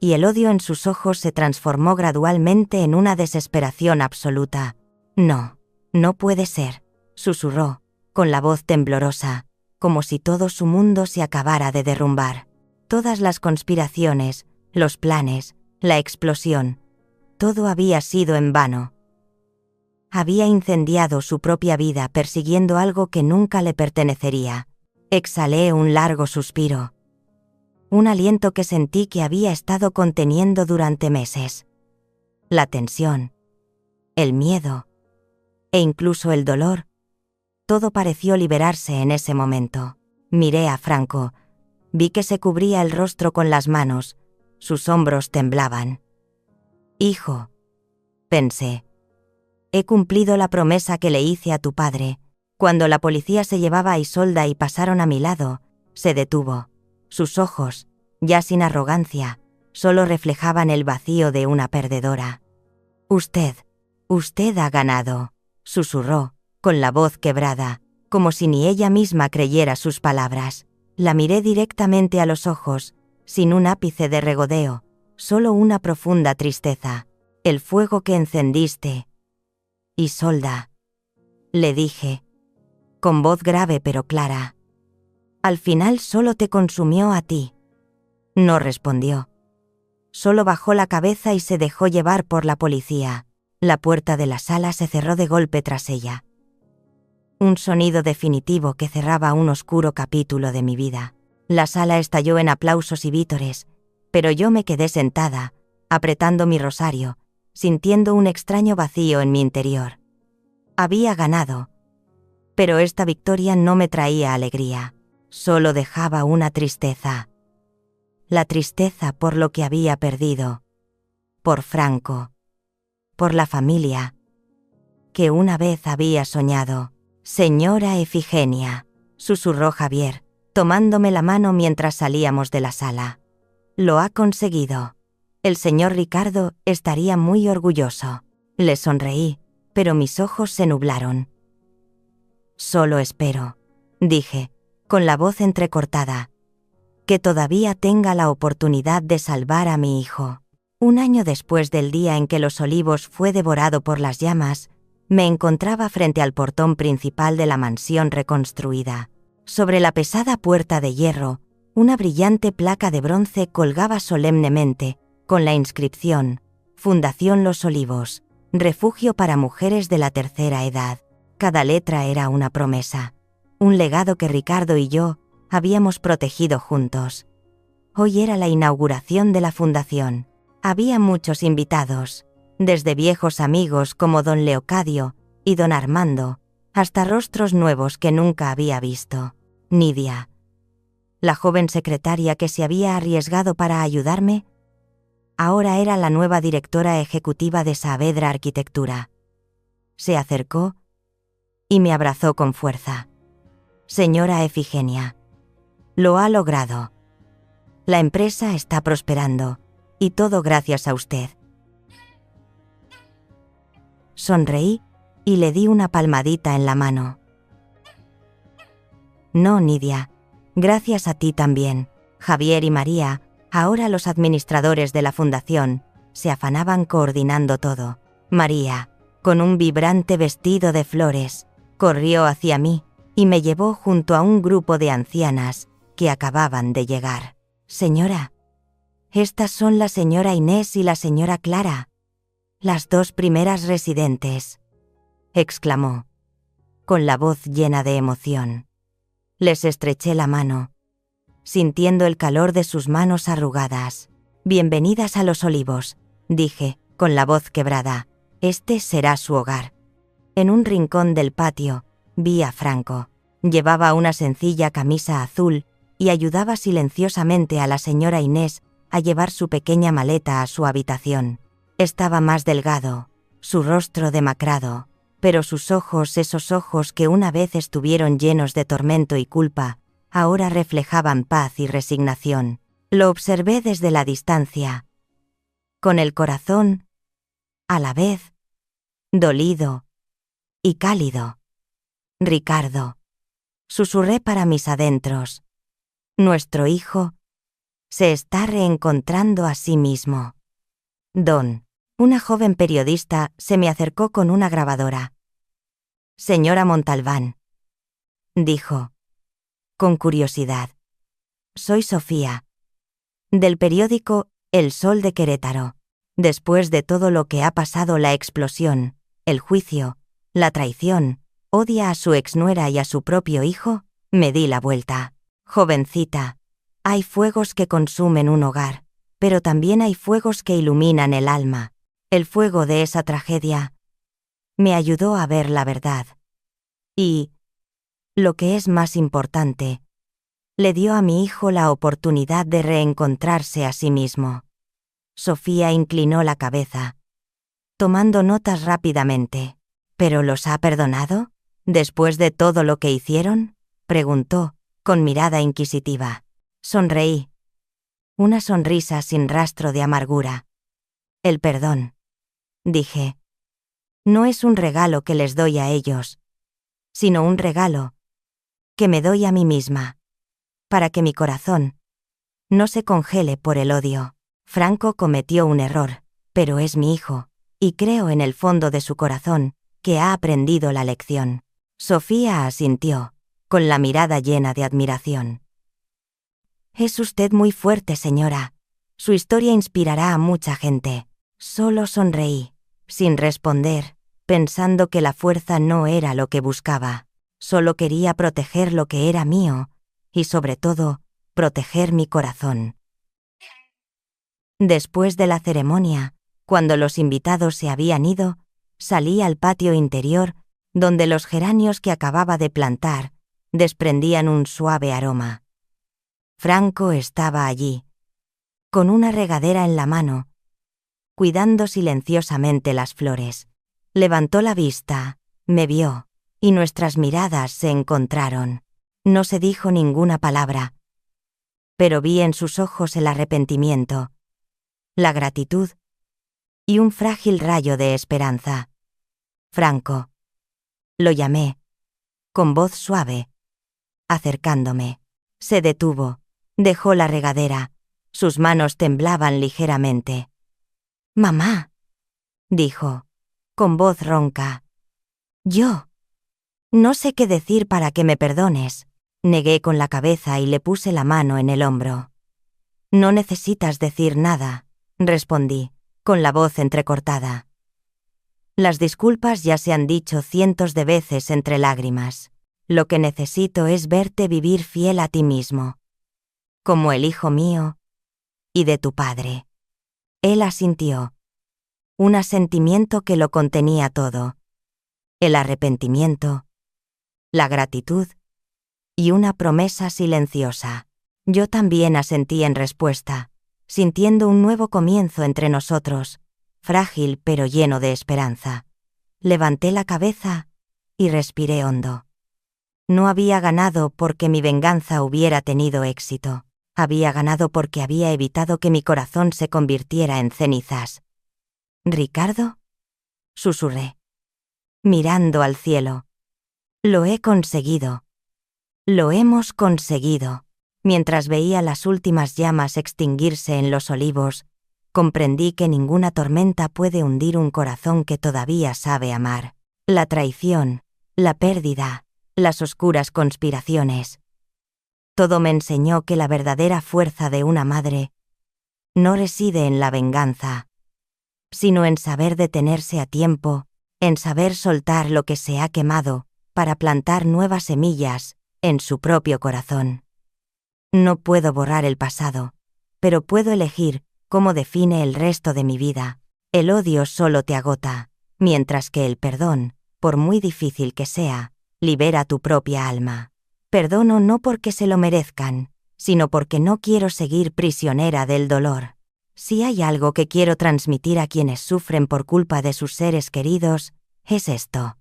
y el odio en sus ojos se transformó gradualmente en una desesperación absoluta. No, no puede ser, susurró, con la voz temblorosa, como si todo su mundo se acabara de derrumbar. Todas las conspiraciones, los planes, la explosión, todo había sido en vano. Había incendiado su propia vida persiguiendo algo que nunca le pertenecería. Exhalé un largo suspiro. Un aliento que sentí que había estado conteniendo durante meses. La tensión, el miedo e incluso el dolor, todo pareció liberarse en ese momento. Miré a Franco, vi que se cubría el rostro con las manos, sus hombros temblaban. Hijo, pensé, he cumplido la promesa que le hice a tu padre. Cuando la policía se llevaba a Isolda y pasaron a mi lado, se detuvo. Sus ojos, ya sin arrogancia, solo reflejaban el vacío de una perdedora. Usted ha ganado, susurró, con la voz quebrada, como si ni ella misma creyera sus palabras. La miré directamente a los ojos, sin un ápice de regodeo, solo una profunda tristeza. El fuego que encendiste, Isolda, le dije, con voz grave pero clara. Al final solo te consumió a ti. No respondió. Solo bajó la cabeza y se dejó llevar por la policía. La puerta de la sala se cerró de golpe tras ella. Un sonido definitivo que cerraba un oscuro capítulo de mi vida. La sala estalló en aplausos y vítores, pero yo me quedé sentada, apretando mi rosario, sintiendo un extraño vacío en mi interior. Había ganado, pero esta victoria no me traía alegría. solo dejaba una tristeza. La tristeza por lo que había perdido. Por Franco. Por la familia. Que una vez había soñado. Señora Efigenia, susurró Javier, tomándome la mano mientras salíamos de la sala. Lo ha conseguido. El señor Ricardo estaría muy orgulloso. Le sonreí, pero mis ojos se nublaron. Solo espero, dije, con la voz entrecortada, que todavía tenga la oportunidad de salvar a mi hijo. Un año después del día en que Los Olivos fue devorado por las llamas, me encontraba frente al portón principal de la mansión reconstruida. Sobre la pesada puerta de hierro, una brillante placa de bronce colgaba solemnemente, con la inscripción: Fundación Los Olivos, refugio para mujeres de la tercera edad. Cada letra era una promesa, un legado que Ricardo y yo habíamos protegido juntos. Hoy era la inauguración de la fundación. Había muchos invitados, desde viejos amigos como don Leocadio y don Armando, hasta rostros nuevos que nunca había visto. Nidia, la joven secretaria que se había arriesgado para ayudarme, ahora era la nueva directora ejecutiva de Saavedra Arquitectura. Se acercó y me abrazó con fuerza. Señora Efigenia, lo ha logrado. La empresa está prosperando, y todo gracias a usted. Sonreí y le di una palmadita en la mano. No, Nidia, gracias a ti también. Javier y María, ahora los administradores de la fundación, se afanaban coordinando todo. María, con un vibrante vestido de flores, corrió hacia mí y me llevó junto a un grupo de ancianas que acababan de llegar. Señora, estas son la señora Inés y la señora Clara, las dos primeras residentes, exclamó, con la voz llena de emoción. Les estreché la mano, sintiendo el calor de sus manos arrugadas. Bienvenidas a Los Olivos, dije, con la voz quebrada. Este será su hogar. En un rincón del patio, vi a Franco. Llevaba una sencilla camisa azul y ayudaba silenciosamente a la señora Inés a llevar su pequeña maleta a su habitación. Estaba más delgado, su rostro demacrado, pero sus ojos, esos ojos que una vez estuvieron llenos de tormento y culpa, ahora reflejaban paz y resignación. Lo observé desde la distancia, con el corazón, a la vez, dolido y cálido. Ricardo, susurré para mis adentros. Nuestro hijo se está reencontrando a sí mismo. Don, una joven periodista, se me acercó con una grabadora. Señora Montalbán, dijo, con curiosidad. Soy Sofía, del periódico El Sol de Querétaro. Después de todo lo que ha pasado, la explosión, el juicio, la traición, odia a su exnuera y a su propio hijo, me di la vuelta. Jovencita, hay fuegos que consumen un hogar, pero también hay fuegos que iluminan el alma. El fuego de esa tragedia me ayudó a ver la verdad. Y, lo que es más importante, le dio a mi hijo la oportunidad de reencontrarse a sí mismo. Sofía inclinó la cabeza, tomando notas rápidamente. ¿Pero los ha perdonado? ¿Después de todo lo que hicieron?, preguntó, con mirada inquisitiva. Sonreí. Una sonrisa sin rastro de amargura. El perdón, dije, no es un regalo que les doy a ellos, sino un regalo que me doy a mí misma, para que mi corazón no se congele por el odio. Franco cometió un error, pero es mi hijo, y creo en el fondo de su corazón que ha aprendido la lección. Sofía asintió, con la mirada llena de admiración. Es usted muy fuerte, señora. Su historia inspirará a mucha gente. Solo sonreí, sin responder, pensando que la fuerza no era lo que buscaba. Solo quería proteger lo que era mío, y sobre todo, proteger mi corazón. Después de la ceremonia, cuando los invitados se habían ido, salí al patio interior, donde los geranios que acababa de plantar desprendían un suave aroma. Franco estaba allí, con una regadera en la mano, cuidando silenciosamente las flores. Levantó la vista, me vio, y nuestras miradas se encontraron. No se dijo ninguna palabra, pero vi en sus ojos el arrepentimiento, la gratitud y un frágil rayo de esperanza. Franco. Lo llamé, con voz suave, acercándome. Se detuvo, dejó la regadera, sus manos temblaban ligeramente. «Mamá», dijo, con voz ronca. «Yo. No sé qué decir para que me perdones». Negué con la cabeza y le puse la mano en el hombro. «No necesitas decir nada», respondí, con la voz entrecortada. «Las disculpas ya se han dicho cientos de veces entre lágrimas. Lo que necesito es verte vivir fiel a ti mismo, como el hijo mío y de tu padre». Él asintió. Un asentimiento que lo contenía todo. El arrepentimiento, la gratitud y una promesa silenciosa. Yo también asentí en respuesta, sintiendo un nuevo comienzo entre nosotros, frágil pero lleno de esperanza. Levanté la cabeza y respiré hondo. No había ganado porque mi venganza hubiera tenido éxito. Había ganado porque había evitado que mi corazón se convirtiera en cenizas. «¿Ricardo?», susurré, mirando al cielo. «Lo he conseguido. Lo hemos conseguido». Mientras veía las últimas llamas extinguirse en los olivos, comprendí que ninguna tormenta puede hundir un corazón que todavía sabe amar. La traición, la pérdida, las oscuras conspiraciones. Todo me enseñó que la verdadera fuerza de una madre no reside en la venganza, sino en saber detenerse a tiempo, en saber soltar lo que se ha quemado, para plantar nuevas semillas en su propio corazón. No puedo borrar el pasado, pero puedo elegir cómo define el resto de mi vida. El odio solo te agota, mientras que el perdón, por muy difícil que sea, libera tu propia alma. Perdono no porque se lo merezcan, sino porque no quiero seguir prisionera del dolor. Si hay algo que quiero transmitir a quienes sufren por culpa de sus seres queridos, es esto.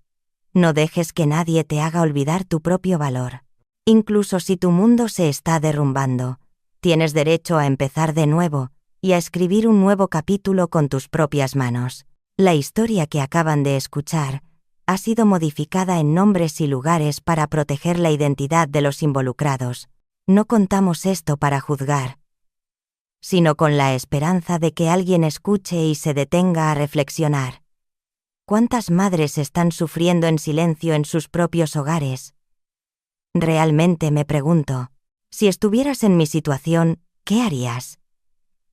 No dejes que nadie te haga olvidar tu propio valor. Incluso si tu mundo se está derrumbando, tienes derecho a empezar de nuevo y a escribir un nuevo capítulo con tus propias manos. La historia que acaban de escuchar ha sido modificada en nombres y lugares para proteger la identidad de los involucrados. No contamos esto para juzgar, sino con la esperanza de que alguien escuche y se detenga a reflexionar. ¿Cuántas madres están sufriendo en silencio en sus propios hogares? Realmente me pregunto, si estuvieras en mi situación, ¿qué harías?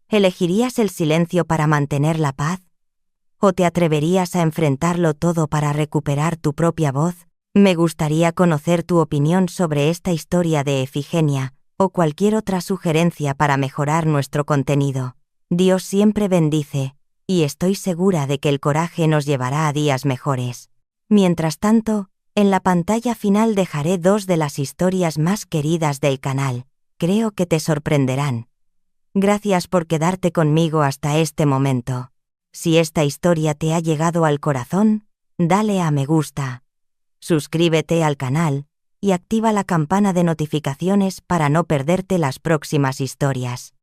¿Elegirías el silencio para mantener la paz? ¿O te atreverías a enfrentarlo todo para recuperar tu propia voz? Me gustaría conocer tu opinión sobre esta historia de Efigenia, o cualquier otra sugerencia para mejorar nuestro contenido. Dios siempre bendice, y estoy segura de que el coraje nos llevará a días mejores. Mientras tanto, en la pantalla final dejaré 2 de las historias más queridas del canal. Creo que te sorprenderán. Gracias por quedarte conmigo hasta este momento. Si esta historia te ha llegado al corazón, dale a me gusta. Suscríbete al canal y activa la campana de notificaciones para no perderte las próximas historias.